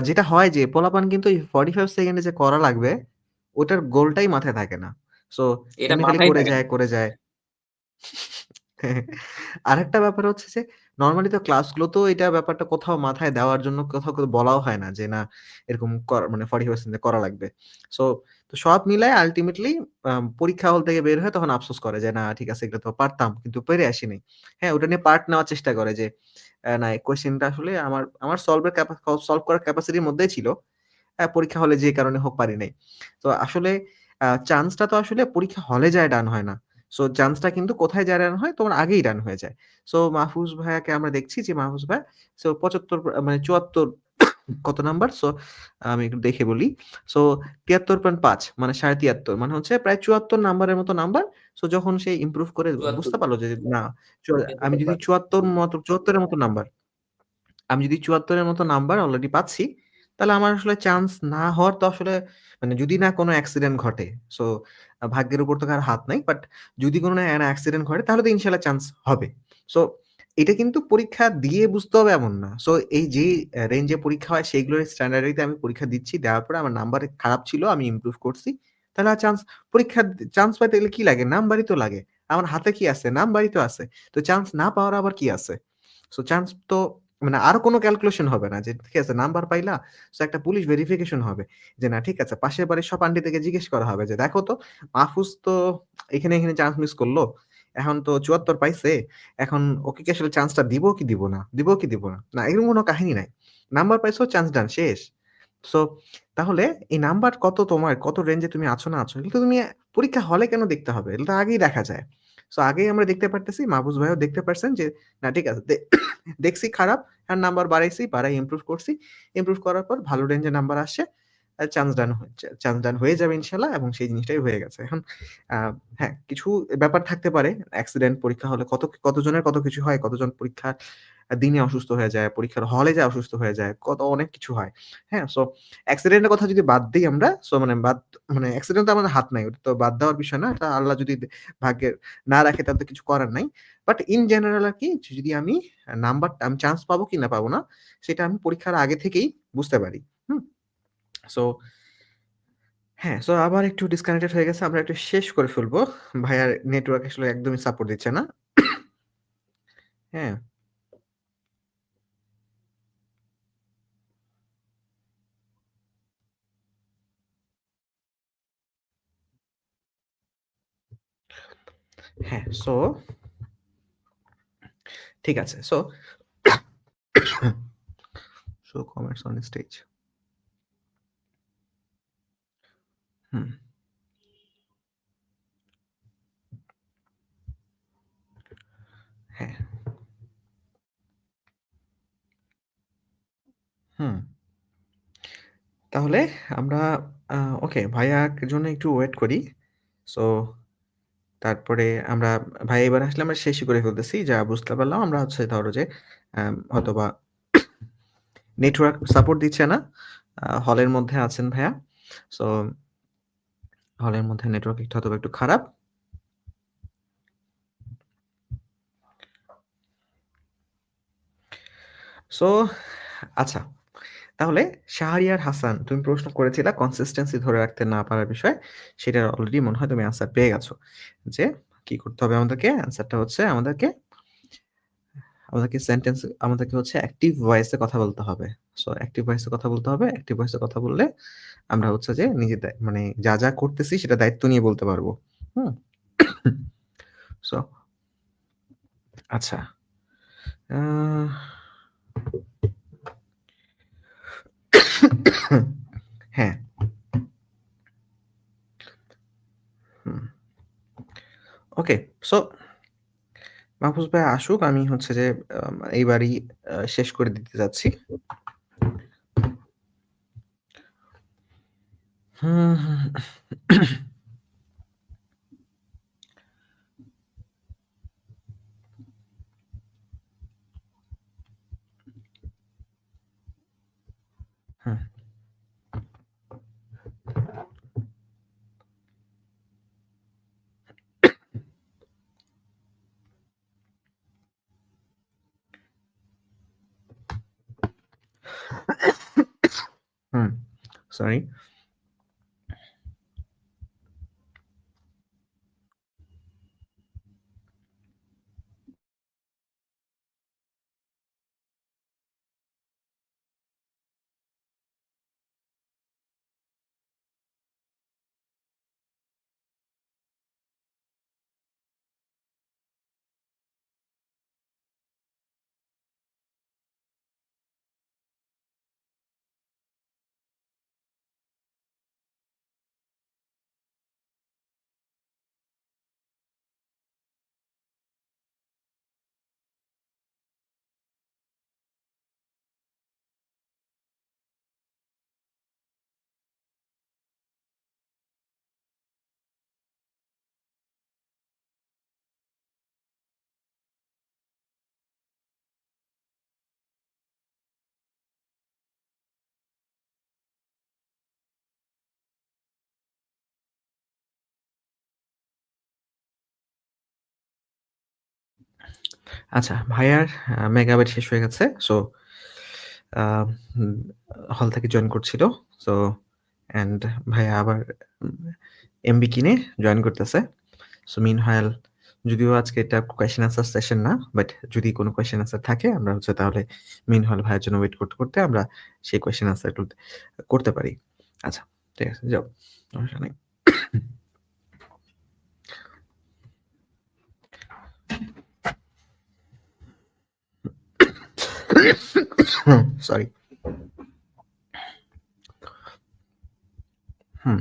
যেটা হয় যে পোলাপান কিন্তু এই 45 সেকেন্ডে যে করা লাগবে, ওটার গোলটাই মাথায় থাকে না। সো এটা এমনি খালি মাথায় করে থাকে না। যায়, করে যায়। আরেকটা ব্যাপার হচ্ছে যে নরমালি তো ক্লাসগুলোতেও এটা ব্যাপারটা কোথাও মাথায় দেওয়ার জন্য কোথাও বলাও হয় না যে না এরকম মানে 40% করা লাগবে। সো তো সব মিলায় আল্টিমেটলি পরীক্ষা হল থেকে বের হয়ে তখন আফসোস করে যে না ঠিক আছে এগুলো তো পারতাম কিন্তু পেরে আসিনি। হ্যাঁ, ওটা নিয়ে পার্ট নেওয়ার চেষ্টা করে যে না এই কোয়েশ্চেনটা আসলে আমার সলভ করার ক্যাপাসিটির মধ্যেই ছিল। পরীক্ষা হলে যে কারণে হোক পারি নাই। তো আসলে চান্সটা তো আসলে পরীক্ষা হলে যায় ডান হয় না। সো চান্সটা কিন্তু কোথায় যায় রান হয়? তোমার আগেই রান হয়ে যায়। সো মাহফুজ ভাইয়াকে আমরা দেখছি যে মাহফুজ ভাইয়া ৭৫ মানে ৭৪ কত নাম্বার? সো আমি একটু দেখে বলি। সো ৭৩.৫ মানে ৭৫.৫ মানে হচ্ছে প্রায় ৭৪ নাম্বারের মতো নাম্বার। সো যখন সে ইমপ্রুভ করে ৭৪ বুঝতে পারল যে না আমি যদি ৭৪.৫ ৭৪ এর মতো নাম্বার আমি যদি ৭৪ এর মতো নাম্বার অলরেডি পাচ্ছি, তাহলে আমার আসলে চান্স না হওয়ার তো আসলে মানে যদি না কোনো অ্যাক্সিডেন্ট ঘটে। সো ভাগ্যের উপর তো কারো হাত নাই। বাট যদি কোনো অ্যাক্সিডেন্ট ঘটে তাহলে তো ইনশাআল্লাহ চান্স হবে। সো এটা কিন্তু পরীক্ষা দিয়ে বুঝতে হবে এমন না। সো এই যে রেঞ্জে পরীক্ষা হয় সেগুলোর স্ট্যান্ডার্ড আমি পরীক্ষা দিচ্ছি। দেওয়ার পরে আমার নাম্বার খারাপ ছিল, আমি ইমপ্রুভ করছি। তাহলে আর চান্স পাইতে গেলে কি লাগে? নাম্বারই তো লাগে। আমার হাতে কি আছে? নাম্বারই তো আছে। তো চান্স না পাওয়ার আবার কি আছে? সো চান্স তো মানে আর কোন ক্যালকুলেশন হবে না যে ঠিক আছে নাম্বার পাইলা, সো একটা পুলিশ ভেরিফিকেশন হবে। যে না ঠিক আছে পাশের বাড়ির সব আন্টিদেরকে জিজ্ঞেস করা হবে যে দেখো তো মাহফুজ তো এখানে চান্স মিস করল। এখন তো ৭৪ পাইছে। এখন ওকে কি আসলে চান্সটা দিব কি দিব না? দিব কি দিব না? না এরকম কোন কাহিনী নাই। নাম্বার পাইছো চান্স ডান শেষ। সো তাহলে এই নাম্বার কত তোমার, কত রেঞ্জে তুমি আছো না আছো, এগুলো তো তুমি পরীক্ষা হলে কেন দেখতে হবে? এগুলো তো আগেই দেখা যায়। সো আগেই আমরা দেখতে পারতেছি, মাহফুজ ভাইও দেখতে পারছেন যে না ঠিক আছে দেখছি খারাপ, আর নাম্বার বাড়াইছি, বাড়াই ইমপ্রুভ করছি। ইমপ্রুভ করার পর ভালো রেঞ্জে নাম্বার আসছে। চান্স ডান চান্স ডান হয়ে যাবে ইনশাআল্লাহ এবং সেই জিনিসটাই হয়ে গেছে। এখন আ হ্যাঁ, কিছু ব্যাপার থাকতে পারে। অ্যাক্সিডেন্ট পরীক্ষা হলে কতজনের কত কিছু হয়, কতজন পরীক্ষার দিনে অসুস্থ হয়ে যায়, পরীক্ষার হলে যেয়ে অসুস্থ হয়ে যায়। অনেক কিছু হয়। হ্যাঁ? সো অ্যাক্সিডেন্ট এর কথা যদি বাদ দেই আমরা, সো মানে অ্যাক্সিডেন্ট তো আমাদের হাত নাই। ওটা তো বাদ দেওয়ার বিষয় না। এটা আল্লাহ যদি ভাগ্যে না রাখে তাহলে তো কিছু করার নাই। বাট ইন জেনারেল আরকি যদি আমি চান্স পাবো কি না পাবো না, সেটা আমি পরীক্ষার আগে থেকেই বুঝতে পারি। হুম? সো হ্যাঁ, সো আবার একটু ডিসকানেক্টেড হয়ে গেছে। আমরা একটু শেষ করে ফেলবো। ভাইয়ার নেটওয়ার্ক আসলে একদমই সাপোর্ট দিচ্ছে না। হ্যাঁ, হ্যাঁ, সো ঠিক আছে। So show comments on stage. হুম, হ্যাঁ, হুম। তাহলে আমরা আ ওকে ভাইয়ার জন্য একটু ওয়েট করি। সো তারপরে ভাইয়া এবার আসলে আমরা শেষই করে ফেলতেছি। যা বুঝতে পারলাম আমরা হচ্ছে ধরো যে হয়তোবা নেটওয়ার্ক সাপোর্ট দিচ্ছে না। হলের মধ্যে আছেন ভাইয়া। সো হলের মধ্যে নেটওয়ার্ক হয়তোবা একটু খারাপ। সো আচ্ছা। তাহলে শাহরিয়ার হাসান তুমি প্রশ্ন করেছিলা কনসিস্টেন্সি ধরে রাখতে না পারার বিষয়ে। সেটার অলরেডি মনে হয় তুমি অ্যান্সার পেয়ে গেছো। যে কি করতে হবে আমাদেরকে? অ্যান্সারটা হচ্ছে আমাদেরকে হচ্ছে অ্যাক্টিভ ভয়েস এ কথা বলতে হবে। সো অ্যাক্টিভ ভয়েস এ কথা বলতে হবে। অ্যাক্টিভ ভয়েস এ কথা বললে আমরা হচ্ছে যে নিজে মানে যা করতেছি সেটা দায়িত্ব নিয়ে বলতে পারবো। হুম? সো আচ্ছা। আ হ্যাঁ, হুম। ওকে। সো মাহফুজ ভাই আসুক। আমি হচ্ছে যে এইবারই শেষ করে দিতে যাচ্ছি। হুম, হুম, হুম, হুম। সরি। আচ্ছা, ভাইয়ার মেগাবাইট শেষ হয়ে গেছে। সো আ হুম, হল থেকে জয়েন করছিল। সো অ্যান্ড ভাইয়া আবার উম এমবি কিনে জয়েন করতেছে। সো মিনহোয়াইল যদিও আজকে এটা কোয়েশ্চেন আনসার সেশন না, বাট যদি কোন কোয়েশ্চেন আনসার থাকে আমরা হচ্ছে তাহলে মিনহোয়াইল ভাইয়ের জন্য ওয়েট করতে আমরা সেই কোয়েশ্চেন আনসার গুলো করতে পারি। আচ্ছা, ঠিক আছে যাও। সমস্যা নাই। সরি। হুম।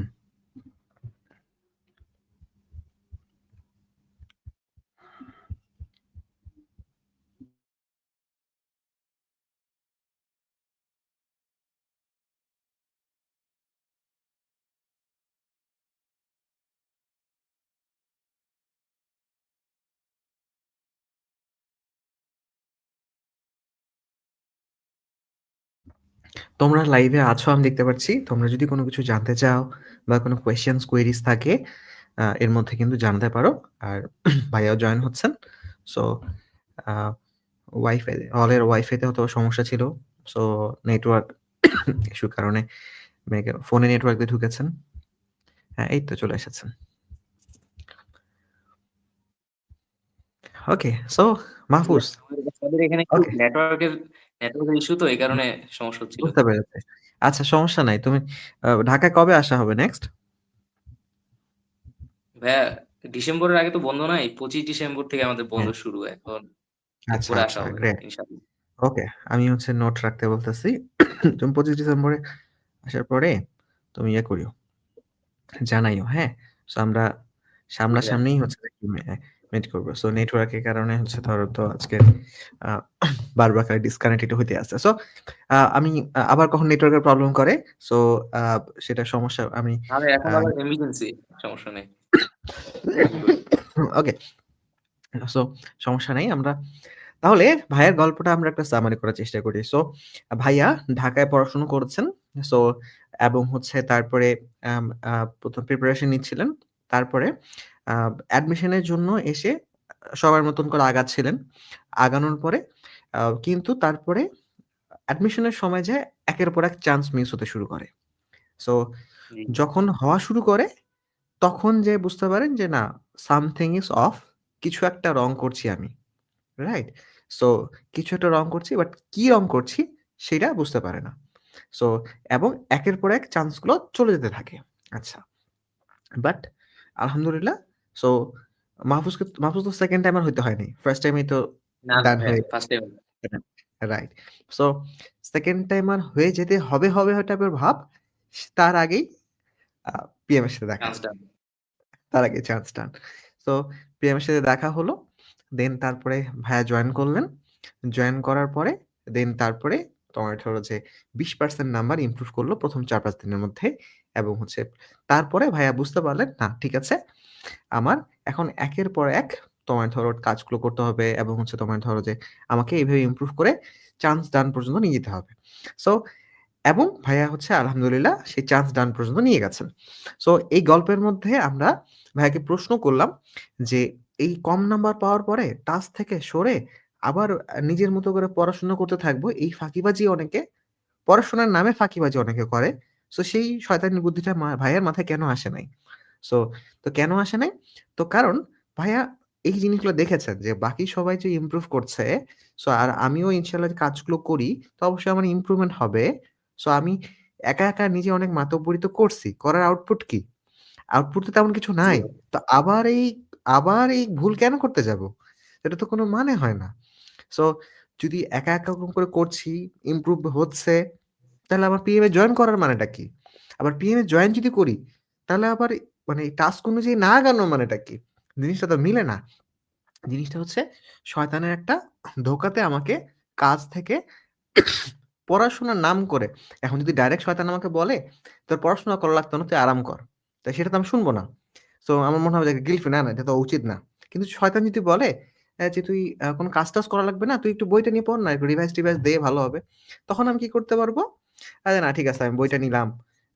তোমরা লাইভে আছো আমি দেখতে পাচ্ছি। তোমরা যদি কোনো কিছু জানতে চাও বা কোনো কোয়েশ্চেনস কোয়েরিজ থাকে এর মধ্যে কিন্তু জানাতে পারো। আর ভাইয়াও জয়েন হচ্ছেন। সো আ ওয়াইফাই হলের ওয়াইফাইতে হয়তো সমস্যা ছিল। সো নেটওয়ার্ক ইস্যুর কারণে ফোনে নেটওয়ার্ক দিয়ে ঢুকেছেন। হ্যাঁ, এই তো চলে এসেছেন। ওকে, সো মাহফুজ। আমাদের এখানে একটু ওকে, নেটওয়ার্কের ইস্যু তো এই হুম, কারণে সমস্যা হচ্ছিল। বুঝতে পেরেছি। আচ্ছা সমস্যা নাই। তুমি ঢাকায় কবে আসা হবে নেক্সট? ভাইয়া ডিসেম্বরের আগে তো বন্ধ নাই। ২৫ ডিসেম্বর থেকে আমাদের বন্ধ হ্যাঁ, শুরু। এখন আচ্ছা, এরপরে আসা আচ্ছা, হবে গ্রেট। ইনশাআল্লাহ। ওকে, আমি হচ্ছে নোট রাখতে বলতেছি। তুমি 25 ডিসেম্বরে আসার পরে তুমি ইয়ে করিও, জানাইও, হ্যাঁ? সো আমরা জি ভাইয়া। সামনাসামনিই হচ্ছে মিট করব। সো নেটওয়ার্কের কারণে হচ্ছে ধরো তো আজকে আ বারবার খালি ডিসকানেক্টেড হইতে আছে। সো আমি আবার কখন নেটওয়ার্কের প্রবলেম করে, সো আ সেটা সমস্যা আমি আরে এখন আ আবার এমার্জেন্সি সমস্যা নেই। কি করি? ওকে, সো সমস্যা নাই। আমরা তাহলে ভাইয়ার গল্পটা আমরা একটা সামারি করার চেষ্টা করি। সো ভাইয়া ঢাকায় পড়াশোনা করেছেন। সো এবং হচ্ছে তারপরে আম আ ১ম প্রিপারেশন নিচ্ছিলেন। তারপরে আ অ্যাডমিশনের জন্য এসে সবার মতন করে আগাচ্ছিলেন। আগানোর পরে কিন্তু তারপরে অ্যাডমিশনের সময় যেয়ে একের পর এক চান্স মিস হতে শুরু করে। সো জি। যখন হওয়া শুরু করে তখন যেয়ে বুঝতে পারেন যে না, সামথিং ইস অফ, কিছু একটা রং করছি আমি। রাইট? সো কিছু একটা রং করছি বাট কি রং করছি সেটা বুঝতে পারে না। সো এবং একের পর এক চান্স গুলো চলে যেতে থাকে। আচ্ছা। বাট আলহামদুলিল্লাহ, সো মাহফুজ তো 2nd টাইম আর হইতে হয়নি। 1st টাইমেই তো না, না ডান ভাইয়া হয়ে first time right. So 2nd timer হয়ে যেতে হবে টাইপের ভাব। তার আগেই আ পিএম এর সাথে দেখা। চান্স ডান। তার আগে চান্স টান। সো প্রিয়ামের সাথে দেখা হলো। দেন তারপরে ভাইয়া জয়েন করলেন। জয়েন করার পরে তারপরে তোমার ধরো যে 20% নাম্বার ইমপ্রুভ করলো ১ম ৪-৫ দিনের মধ্যে এবং হচ্ছে তারপরে ভাইয়া বুঝতে পারলেন, না ঠিক আছে। আমার এখন একের পর এক তোমার ধরো কাজগুলো করতে হবে এবং হচ্ছে তোমার ধরো যে আমাকে এভাবে ইমপ্রুভ করে চান্স ডান পর্যন্ত নিয়ে যেতে হবে। সো এবং ভাইয়া হচ্ছে আলহামদুলিল্লাহ সেই চান্স ডান পর্যন্ত নিয়ে গেছেন। সো এই গল্পের মধ্যে আমরা ভাইয়াকে প্রশ্ন করলাম যে, এই কম নাম্বার পাওয়ার পরে টাস্ক থেকে সরে আবার নিজের মতো করে পড়াশোনা করতে থাকবো। এই ফাঁকিবাজি অনেকে পড়াশোনার নামে ফাঁকিবাজি অনেকে করে। সো সেই শয়তানি বুদ্ধিটা ভাইয়ার মাথায় কেন আসে নাই? সো তো কেন আসে নাই? তো কারণ ভাইয়া এই জিনিসগুলো দেখেছেন যে বাকি সবাই যে ইমপ্রুভ করছে, সো আর আমিও ইনশাআল্লাহ কাজগুলো করি, তো অবশ্যই আমার ইমপ্রুভমেন্ট হবে। সো আমি একা নিজে অনেক মাতব্বরি তো করছি। করার আউটপুট কি? আউটপুট তো তেমন কিছু জি নাই। ভাই। তো আবার এই ভুল কেন করতে যাবো? এটা তো কোনো মানে হয় না। সো যদি একা ওরকম করে করছি, ইমপ্রুভ হচ্ছে, তাহলে আমার পিএম এ জয়েন করার মানেটা কি? আবার পিএম এ জয়েন যদি করি, তাহলে আবার মানে টাস্ক অনুযায়ী না আগানোর মানেটা কি? জিনিসটা তো মিলে না। জিনিসটা হচ্ছে শয়তানের একটা ধোঁকাতে আমাকে কাজ থেকে পড়াশোনার নাম করে এখন যদি ডাইরেক্ট শয়তান আমাকে বলে, "তোর পড়াশোনা করা লাগতো না, তুই আরাম কর।" তো সেটা তো আমি শুনব না। সো আমার মনে হবে যে গিল্ট ফিল, না, না এটা তো উচিত না। কিন্তু শয়তান যদি বলে যে, "তুই কোন কাজ-টাজ করা লাগবে না। তুই একটু বইটা নিয়ে পড় না, একটু রিভাইজ-টিভাইজ দে ভালো হবে।" তখন আমি কি করতে পারবো? আরে না ঠিক আছে আমি বইটা নিলাম।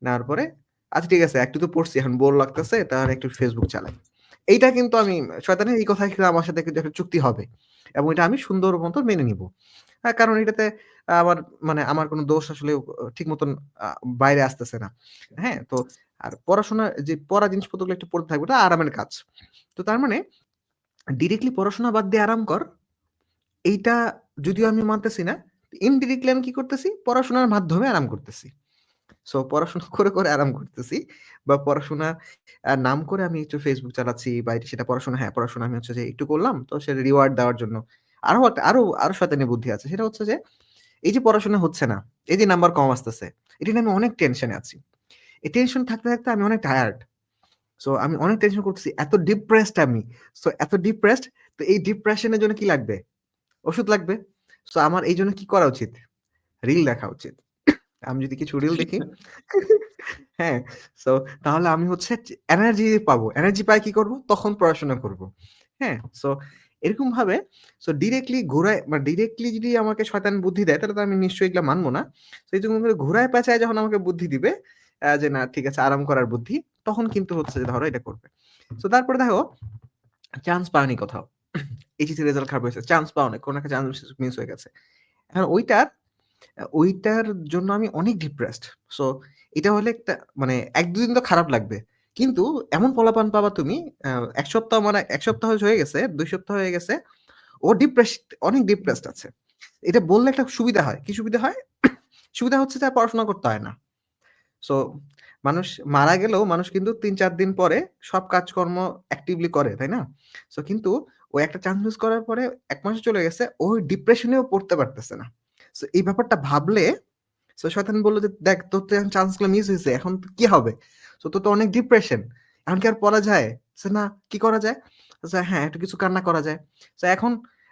নেওয়ার পরে আচ্ছা ঠিক আছে একটু তো পড়ছি এখন বোর লাগতেছে তাহলে একটু Facebook চালাই। এইটা কিন্তু আমি শয়তানের এই কথায় কিন্তু আমার সাথে কিন্তু একটা চুক্তি হবে। এবং এটা আমি সুন্দর মতো মেনে নিব। কারণ এটাতে আমার মানে আমার কোন দোষ আসলে ঠিক মতন আ বাইরে আসতেছে না। হ্যাঁ? তো আর পড়াশোনা যে পড়া জিনিসপত্রগুলো একটু পড়তে থাকবে এটা আরামের কাজ। তো তার মানে ডিরেক্টলি পড়াশোনা বাদ দিয়ে আরাম কর, এইটা যদিও আমি মানতেছি না। ইনডিরেক্টলি আমি কি করতেছি? পড়াশোনার মাধ্যমে আরাম করতেছি। সো পড়াশোনা করে আরাম করতেছি বা পড়াশোনা নাম করে আমি একটু Facebook চালাচ্ছি বা সেটা পড়াশোনা, হ্যাঁ, পড়াশোনা আমি হচ্ছে যে একটু করলাম তো সেটা রিওয়ার্ড দেওয়ার জন্য। আরো শয়তানি বুদ্ধি আছে। সেটা হচ্ছে যে এই যে পড়াশোনা হচ্ছে না, এই যে নাম্বার কম আসতেছে, এটা নিয়ে আমি অনেক টেনশনে আছি। এই টেনশন থাকতে আমি অনেক টায়ার্ড। সো আমি অনেক টেনশন করতেছি। এত ডিপ্রেসড আমি। সো এত ডিপ্রেসড, তো এই ডিপ্রেশন এর জন্য কি লাগবে? ওষুধ লাগবে। সো আমার এইজন্য কি করা উচিত? রিল দেখা উচিত। আমি যদি কিছু রিল দেখি হ্যাঁ, সো তাহলে আমি হচ্ছে এনার্জি পাবো। এনার্জি পাই কি করব? তখন পড়াশোনা করব। হ্যাঁ? সো এরকমভাবে সো ডিরেক্টলি ঘুরায় বা ডিরেক্টলি যদি আমাকে শয়তান বুদ্ধি দেয় তাহলে তো আমি নিশ্চয়ই এগুলা মানব না। সো এইজন্য করে ঘুরায় পেঁচায় যখন আমাকে বুদ্ধি দিবে যে না ঠিক আছে আরাম করার বুদ্ধি, তখন কিন্তু হচ্ছে যে ধরো এটা করবে। সো তারপরে দেখো চান্স পাওনি কোথাও। এইচএসসি রেজাল্ট খারাপ হয়েছে। চান্স পাও নাই। কোন একটা চান্স মিস হয়ে গেছে। এখন ওইটার জন্য আমি অনেক ডিপ্রেসড। সো এটা হলে একটা মানে ১-২ দিন তো খারাপ লাগবে। কিন্তু এমন পোলাপান পাবা তুমি ১ সপ্তাহ মানে ১ সপ্তাহ হয়ে গেছে, ২ সপ্তাহ হয়ে গেছে। ও অনেক ডিপ্রেসড আছে। এটা বললে একটা সুবিধা হয়। কি সুবিধা হয়? সুবিধা হচ্ছে যে আর পড়াশোনা করতে হয় না। সো মানুষ মারা গেলেও মানুষ কিন্তু ৩-৪ দিন পরে সব কাজকর্ম অ্যাক্টিভলি করে, তাই না? সো কিন্তু ও একটা চান্স মিস করার পরে ১ মাস চলে গেছে, ও ডিপ্রেশনেও পড়তে পারতেছে না। সো এই ব্যাপারটা ভাবলে সো শয়তান বলল যে, "দেখ তোর তো এখন চান্স গুলো মিস হইছে। এখন কি হবে? সো তোর তো অনেক ডিপ্রেশন। এখন কি আর পড়া যায়?" সে না, "কি করা যায়?" আচ্ছা হ্যাঁ, একটু কিছু কান্না করা যায়। সো এখন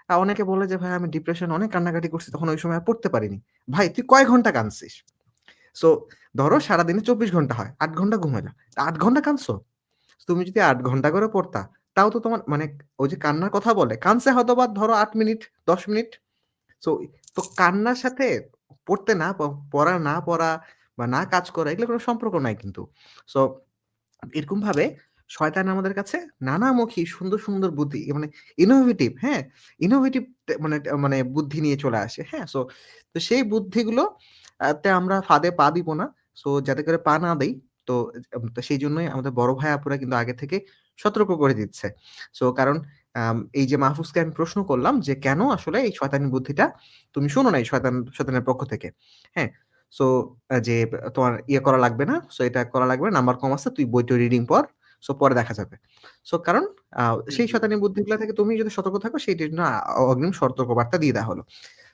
অনেকে বলে যে, "ভাই আমি ডিপ্রেশন অনেক কান্নাকাটি করছি। তখন ওই সময় আর পড়তে পারিনি।" ভাই তুই কয় ঘন্টা কাঁদছিস? সো ধরো সারাদিনে ২৪ ঘন্টা হয়। ৮ ঘন্টা ঘুমাইলা। ৮ ঘন্টা কাঁদছো? তুমি যদি ৮ ঘন্টা করে পড়তা, তাও তো তোমার মানে ওই যে কান্নার কথা বলে, কাঁদছে হয়তোবা ধরো ৮ মিনিট, ১০ মিনিট। সো তো কান্নার সাথে পড়তে না পড়া না পড়া বা না কাজ করা এগুলো কোনো সম্পর্ক নাই কিন্তু। সো এরকমভাবে শয়তান আমাদের কাছে নানামুখী সুন্দর, সুন্দর বুদ্ধি মানে ইনোভেটিভ হ্যাঁ? ইনোভেটিভ মানে মানে বুদ্ধি নিয়ে চলে আসে। হ্যাঁ? সো তো সেই বুদ্ধিগুলো তে আমরা ফাঁদে পা দিব না। সো যাতে করে পা না দেই তো তো সেইজন্যই আমাদের বড় ভাই আপুরা কিন্তু আগে থেকে সতর্ক করে দিচ্ছে। সো কারণ এই যে মাহফুজকে আমি প্রশ্ন করলাম যে, "কেন আসলে এই শয়তানি বুদ্ধিটা তুমি শোনো নাই শয়তানের পক্ষ থেকে?" হ্যাঁ? সো যে তোমার ইয়ে করা লাগবে না। সো এটা করা লাগবে না। নাম্বার কম আছে। তুই বইটা রিডিং পড়। সো পরে দেখা যাবে। সো কারণ আ হুম, সেই হুম। শয়তানি বুদ্ধিগুলা থেকে তুমি যদি সতর্ক থাকো সেইটার জন্য অগ্রিম সতর্কবার্তা দিয়ে দেয়া হলো।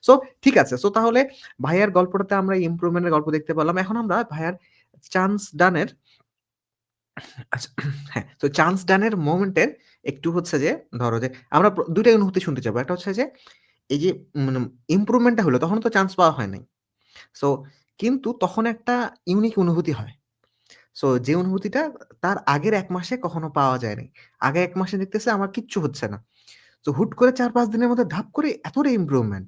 সো ঠিক আছে। সো তাহলে ভাইয়ার গল্পটাতে আমরা ইমপ্রুভমেন্ট এর গল্প দেখতে পারলাম। এখন আমরা ভাইয়ার চান্স ডানের আচ্ছা হ্যাঁ, তো চান্স ডানের মোমেন্টের একটু হচ্ছে যে ধরো যে আমরা ২ টা অনুভূতি শুনতে চাবো। একটা হচ্ছে যে এই যে মানে ইমপ্রুভমেন্টটা হলো তখন তো চান্স পাওয়া হয় নাই। সো কিন্তু তখন একটা ইউনিক অনুভূতি হয়। সো যে অনুভূতিটা তার আগের ১ মাসে কখনো পাওয়া যায় নাই। আগের ১ মাসে দেখতেছে আমার কিচ্ছু হচ্ছে না। সো হুট করে ৪-৫ দিনের মধ্যে ধাপ করে এতটা ইমপ্রুভমেন্ট।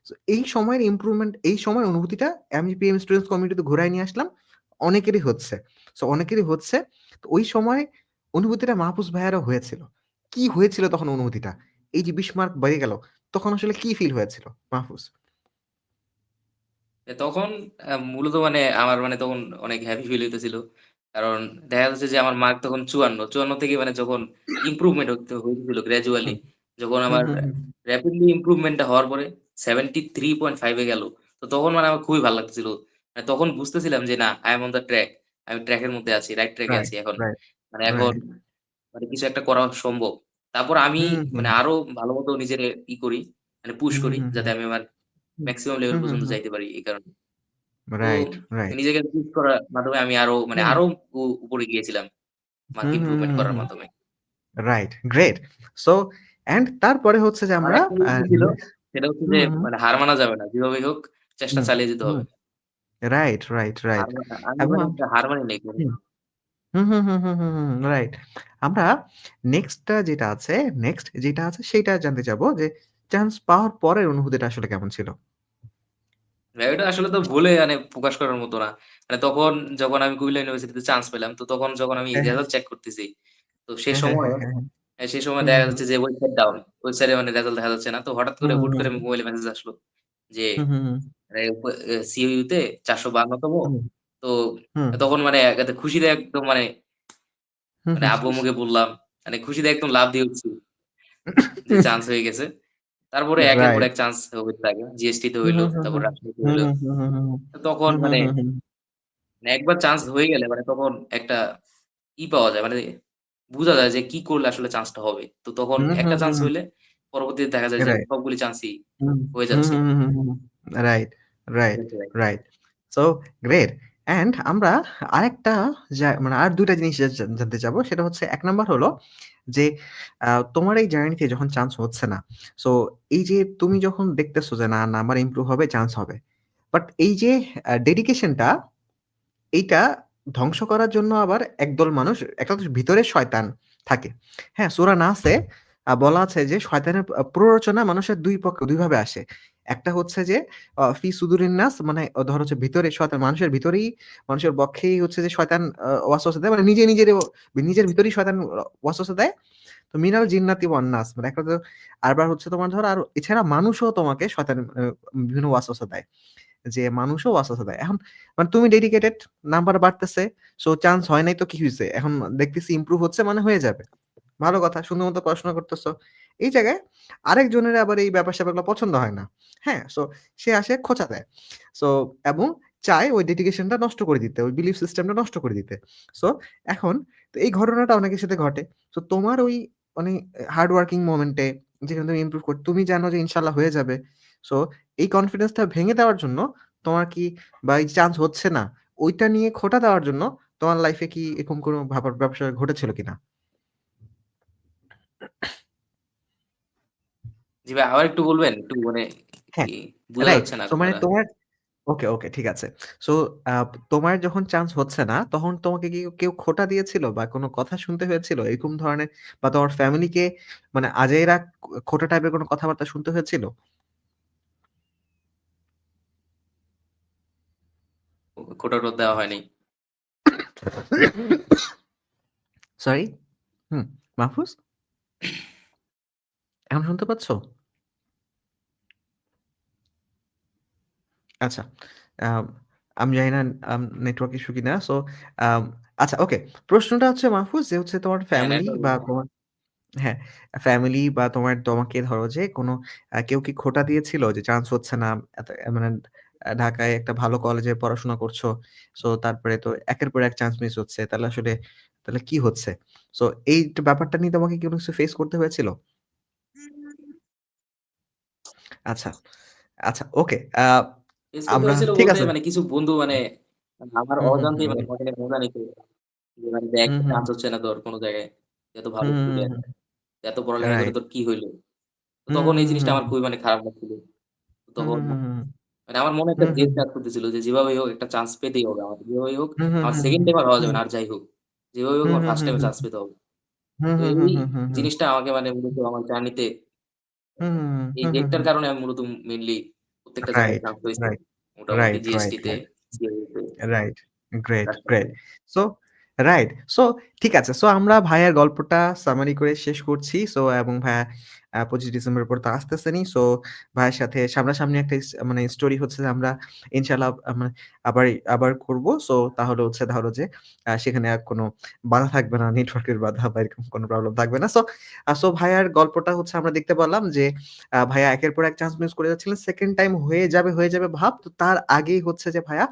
সো এই সময়ের ইমপ্রুভমেন্ট এই সময়ের অনুভূতিটা আমি পিএম স্টুডেন্টস কমিউনিটিতে ঘুরায় নিয়ে আসলাম। অনেকেরই হচ্ছে। সো অনেকেরই হচ্ছে। তো ওই সময় অনুভূতিটা মাহফুজ ভাইয়ারও হয়েছিল। কি হয়েছিল তখন অনুভূতিটা? এই যে ২০ মার্ক বেড়ে গেল, তখন আসলে কি ফিল হয়েছিল মাহফুজ? তখন মূলত মানে আমার মানে তখন অনেক হ্যাপি ফিল হইতেছিল। কারণ দেখা যাচ্ছে যে আমার মার্ক তখন ৫৪। ৫৪ থেকে মানে যখন ইমপ্রুভমেন্ট হইতেছিল গ্র্যাজুয়ালি, হুম, যখন হুম, আমার হুম, হুম, র‍্যাপিডলি ইমপ্রুভমেন্ট টা হওয়ার পরে 73.5 এ গেল। তো তখন মানে আমার খুবই ভাল লাগতেছিল। মানে তখন বুঝতেছিলাম যে না, I am on the track. আমি ট্র্যাক এর মধ্যে আছি, রাইট ট্র্যাক এ রাইট, আছি এখন। রাইট, মানে এখন রাইট। মানে কিছু একটা করা সম্ভব। তারপর আমি হুম, হুম, মানে আরো ভালোমতো নিজেরে করি, মানে পুশ হুম, করি হুম, যাতে হুম, আমি আমার হুম, মেক্সিমাম লেভেল হুম, হুম, পর্যন্ত হুম। যাইতে পারি এই কারণে। তো রাইট, রাইট। নিজেকে পুশ করার মাধ্যমে আমি আরো মানে হুম, আরো উপরে গিয়েছিলাম মার্ক হুম, হুম, ইমপ্রুভমেন্ট হুম, করার হুম। মাধ্যমে। Right, great. সো অ্যান্ড তারপরে হচ্ছে যে আমরা আরেকটা বুদ্ধি ছিল, নেক্সট সেটা হচ্ছে যে হুম, হুম, মানে হার মানা যাবে না। যেভাবেই হোক চেষ্টা হুম, চালিয়ে যেতে হুম। হবে। Right, right, right. আমি এবং মানে হার মানি নাই কোনদিন। হুম, হুম, হুম, হুম, হুম, হুম, হুম, রাইট। আমরা নেক্সটটা যেটা আছে, নেক্সট যেটা আছে সেইটা জানতে চাবো যে চান্স পাওয়ার পরের অনুভূতিটা আসলে কেমন ছিল? ওইটা আসলে তো বলে মানে প্রকাশ করার মতো না। মানে তখন যখন আমি কুমিল্লা ইউনিভার্সিটিতে চান্স পেলাম, তো তখন যখন আমি হ্যাঁ, হ্যাঁ, রেজাল্ট চেক করতেছি, তো হ্যাঁ, হ্যাঁ, হ্যাঁ, হ্যাঁ, হ্যাঁ। সে সময় হুম, দেখা হুম, যাচ্ছে যে ওয়েবসাইট ডাউন। ওয়েবসাইটে মানে রেজাল্ট দেখা যাচ্ছে না। তো হুম, হুট হুম, করে মোবাইলে মেসেজ আসলো যে হুম, হুম, হুম, মানে সিইউ তে ৪৫২ তম। হুম, তো হুম, তখন মানে খুশিতে একদম মানে হুম, মানে হুম, আব্বু-আম্মুকে বললাম। মানে খুশিতে একদম লাফ দিয়ে উঠছি যে চান্স হয়ে গেছে। তারপরে একের পর রাইট। এক চান্স হইতে থাকে। জিএসটি তে হুম, হইলো, হুম, হুম, তারপর হুম, রাজশাহীতে হুম, হইলো। হুম, হুম, হুম, হুম, তখন হুম, হুম, মানে হুম, হুম, একবার চান্স হয়ে গেলে মানে তখন একটা পাওয়া যায়। মানে বুঝা যায় যে কি করলে আসলে চান্সটা হবে। তো তখন হুম, একটা হুম, চান্স হুম, হইলে পরবর্তীতে দেখা যায় যে রাইট। সবগুলি চান্সই হুম, হয়ে হুম, যাচ্ছে। হুম, হুম, হুম, হুম। রাইট, রাইট, এটাই ভাই। রাইট। So great. অ্যান্ড আমরা আরেকটা মানে আর ২ টা জিনিস জানতে চাবো। সেটা হচ্ছে ১ নাম্বার হলো যে তোমার এই জার্নিতে যখন চান্স হচ্ছে না, সো এই যে তুমি যখন দেখতেছো যে না, না আমার ইমপ্রুভ হবে, চান্স হবে। বাট এই যে ডেডিকেশনটা এইটা ধ্বংস করার জন্য আবার একদল মানুষ একটা তো ভিতরে শয়তান থাকে। হ্যাঁ? সূরা নাসে বলা আছে যে শয়তানের প্ররোচনা মানুষের ২ ভাবে আসে। একটা হচ্ছে যে ফি সুদুরিন নাস মানে ধর হচ্ছে ভিতরে শয়তান মানুষের ভিতরেই মানুষের বক্ষেই হচ্ছে যে শয়তান ওয়াসওয়াসা দেয়। মানে নিজের ভিতরেই শয়তান ওয়াসওয়াসা দেয়। তো মিনাল জিন্নাতি ওয়ান নাস মানে একটা তো আরবার হচ্ছে তোমার ধরো আর এছাড়া মানুষও তোমাকে শয়তান বিভিন্ন ওয়াসওয়াসা দেয়। যে মানুষও ওয়াসওয়াসা দেয়। এখন মানে তুমি ডেডিকেটেড, নাম্বার বাড়তেছে। সো চান্স হয় নাই তো কি হইছে? এখন দেখতেছি ইমপ্রুভ হচ্ছে মানে হয়ে যাবে। ভালো কথা। সুন্দর মতো পড়াশোনা করতেছো। এই জায়গায় আরেকজনের আবার এই ব্যাপার-স্যাপারগুলো পছন্দ হয় না। হ্যাঁ? সো সে আসে খোঁচা দেয়। সো এবং চায় ওই ডেডিকেশনটা নষ্ট করে দিতে, ওই বিলিফ সিস্টেমটা নষ্ট করে দিতে। সো এখন তো এই ঘটনাটা অনেকের সাথে ঘটে। সো তোমার ওই মানে হার্ড ওয়ার্কিং মোমেন্ট এ যেখানে তুমি ইমপ্রুভ তুমি জানো যে ইনশাআল্লাহ হয়ে যাবে। সো এই কনফিডেন্সটা ভেঙে দেওয়ার জন্য তোমার কি বা এই চান্স হচ্ছে না, ওইটা নিয়ে খোঁটা দেওয়ার জন্য তোমার লাইফে কি এরকম কোনো ব্যাপার-স্যাপার ঘটেছিল কিনা? জি ভাই আবার একটু বলবেন? একটু মানে হ্যাঁ, কি বোঝা রাইট। যাচ্ছে না সো মানে কথাটা। তোমার ওকে, ঠিক আছে। সো আ তোমার যখন চান্স হচ্ছে না, তখন তোমাকে কি কেউ খোঁটা দিয়েছিল বা কোনো কথা শুনতে হয়েছিল? এরকম ধরনের বা তোমার ফ্যামিলিকে মানে আজাইরা খোঁটা টাইপের কোনো কথাবার্তা শুনতে হয়েছিল? খোঁটা-টোট দেওয়া হয়নি। সরি? হুম, মাহফুজ? এখন শুনতে পাচ্ছ? আচ্ছা। আম আমি জানি না নেটওয়ার্ক ইস্যু কিনা। সো আম আচ্ছা ওকে। প্রশ্নটা হচ্ছে মাহফুজ যে হচ্ছে তোমার হ্যাঁ, ফ্যামিলি নেটওয়ার্ক বা তোমার হ্যাঁ, ফ্যামিলি বা তোমাকে ধরো যে কোনো কেউ কি খোঁটা দিয়েছিল যে চান্স হচ্ছে না মানে ঢাকায় একটা ভালো কলেজে পড়াশোনা করছো। সো তারপরে তো একের পর এক চান্স মিস হচ্ছে। তাহলে কি হচ্ছে? সো এই ব্যাপারটা নিয়ে তোমাকে কি কোনো কিছু ফেস করতে হয়েছিল? আচ্ছা, আচ্ছা ওকে। ফেস করতে আমরা হয়েছিল ঠিক বলতে আছে। মানে কিছু বন্ধু মানে আমার হুম, হুম, অজান্তেই হুম, মানে হুম। পকেটে মজা নিত। যে মানে দেখ হুম, হুম, চান্স হচ্ছে না তোর কোন জায়গায়। এত ভালো হুম, হুম, স্টুডেন্ট। হুম, এত পড়ালেখা করে রাইট। তোর কি হইল? তো হুম, তখন এই হুম, জিনিসটা হুম, আমার খুবই মানে খারাপ লাগছিল। হুম, তখন হুম, হুম, হুম, মানে আমার মনে একটা হুম, জেদ হুম, কাজ করতেছিল যে যেভাবেই হোক একটা চান্স পেতেই হবে আমার। যেভাবেই হোক হুম, হুম, আমার হুম, সেকেন্ড টাইম আর হওয়া হুম, যাবে না আর যাই হোক। যেভাবেই হোক হুম, আমার হুম, ফার্স্ট হুম, টাইমে হুম, চান্স পেতে হবে। হুম, তো হুম, হুম, এই হুম, হুম, হুম, জিনিসটা আমাকে মানে মূলত আমার জার্নিতে হুম, এই হুম, হুম, জেদটার হুম, কারণে আমি মূলত মেইনলি প্রত্যেকটা জায়গায় রাইট, চান্স পেয়েছি। রাইট, মোটামুটি রাইট, রাইট, জিএসটিতে, রাইট। সিএইতে, রাইট। গ্রেট, রাজশাহীতে। গ্রেট। So right. সো ঠিক আছে। সো আমরা ভাইয়ার গল্পটা সামারি করে শেষ করছি। সো এবং ভাইয়া ২৫ ডিসেম্বরের পর তো আসতেছেনই। সো ভাইয়ের সাথে সামনাসামনি একটা মানে স্টোরি হচ্ছে যে আমরা ইনশাআল্লাহ মানে আবার আবার করব। সো তাহলে হচ্ছে ধরো যে সেখানে আর কোনো বাধা থাকবে না, নেটওয়ার্কের বাধা বা এরকম কোনো প্রবলেম থাকবে না। সো ভাইয়ার গল্পটা হচ্ছে আমরা দেখতে পারলাম যে ভাইয়া একের পর এক চান্স মিস করে যাচ্ছিলেন। সেকেন্ড টাইম হয়ে যাবে ভাব। তো তার আগেই হচ্ছে যে ভাইয়া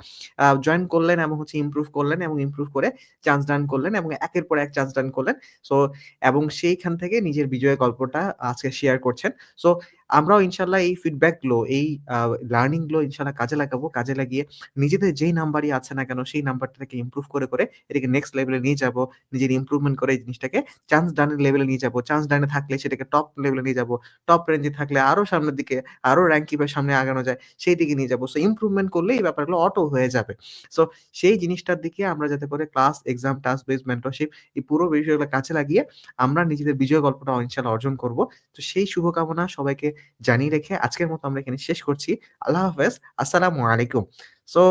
জয়েন করলেন এবং হচ্ছে ইমপ্রুভ করলেন এবং ইমপ্রুভ করে চান্স ডান করলেন এবং একের পর এক চান্স ডান করলেন। সো এবং সেইখান থেকে নিজের বিজয়ের গল্পটা আজকে শেয়ার করছেন। সো আমরাও ইনশাআল্লাহ এই ফিডব্যাক গুলো, এই আ লার্নিং গুলো ইনশাআল্লাহ কাজে লাগাবো। কাজে লাগিয়ে নিজেদের যেই নাম্বারই আছে না কেন সেই নাম্বারটাকে ইমপ্রুভ করে এটাকে নেক্সট লেভেলে নিয়ে যাবো। নিজের ইমপ্রুভমেন্ট করে এই জিনিসটাকে চান্স ডানের লেভেলে নিয়ে যাবো। চান্স ডানে থাকলে সেটাকে টপ লেভেলে নিয়ে যাবো। টপ রেঞ্জে থাকলে আরো সামনের দিকে আরো র‍্যাংক কিভাবে সামনে আগানো যায় সেই দিকে নিয়ে যাবো। সো ইমপ্রুভমেন্ট করলে এই ব্যাপারগুলো অটো হয়ে যাবে। সো সেই জিনিসটার দিকে আমরা যাতে করে class, exam, task based mentorship এই পুরো বিষয়গুলো কাজে লাগিয়ে আমরা নিজেদের বিজয় গল্পটা ইনশাআল্লাহ অর্জন করব। তো সেই শুভকামনা সবাইকে জানিয়ে রেখে আজকের মতো আমরা এখানে শেষ করছি। আল্লাহ হাফেজ। আসসালামু আলাইকুম। সো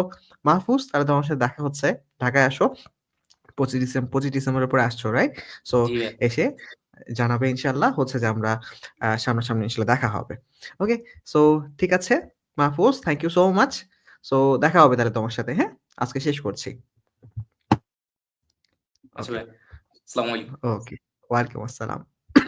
মাহফুজ তাহলে তোমার সাথে দেখা হচ্ছে। ঢাকায় আসো। ২৫ ডিসেম্বরের পরে আসছো, রাইট? সো জি ভাই। এসে জানাবে ইনশাআল্লাহ হচ্ছে যে আমরা সামনাসামনি ইনশাআল্লাহ দেখা হবে। ওকে? সো ঠিক আছে Mahfuz, thank you so much. So দেখা হবে তাহলে তোমার সাথে, হ্যাঁ? আজকে শেষ করছি। আচ্ছা ওকে, ভাই। আসসালামু আলাইকুম। ওকে। ওয়ালাইকুম আসসালাম।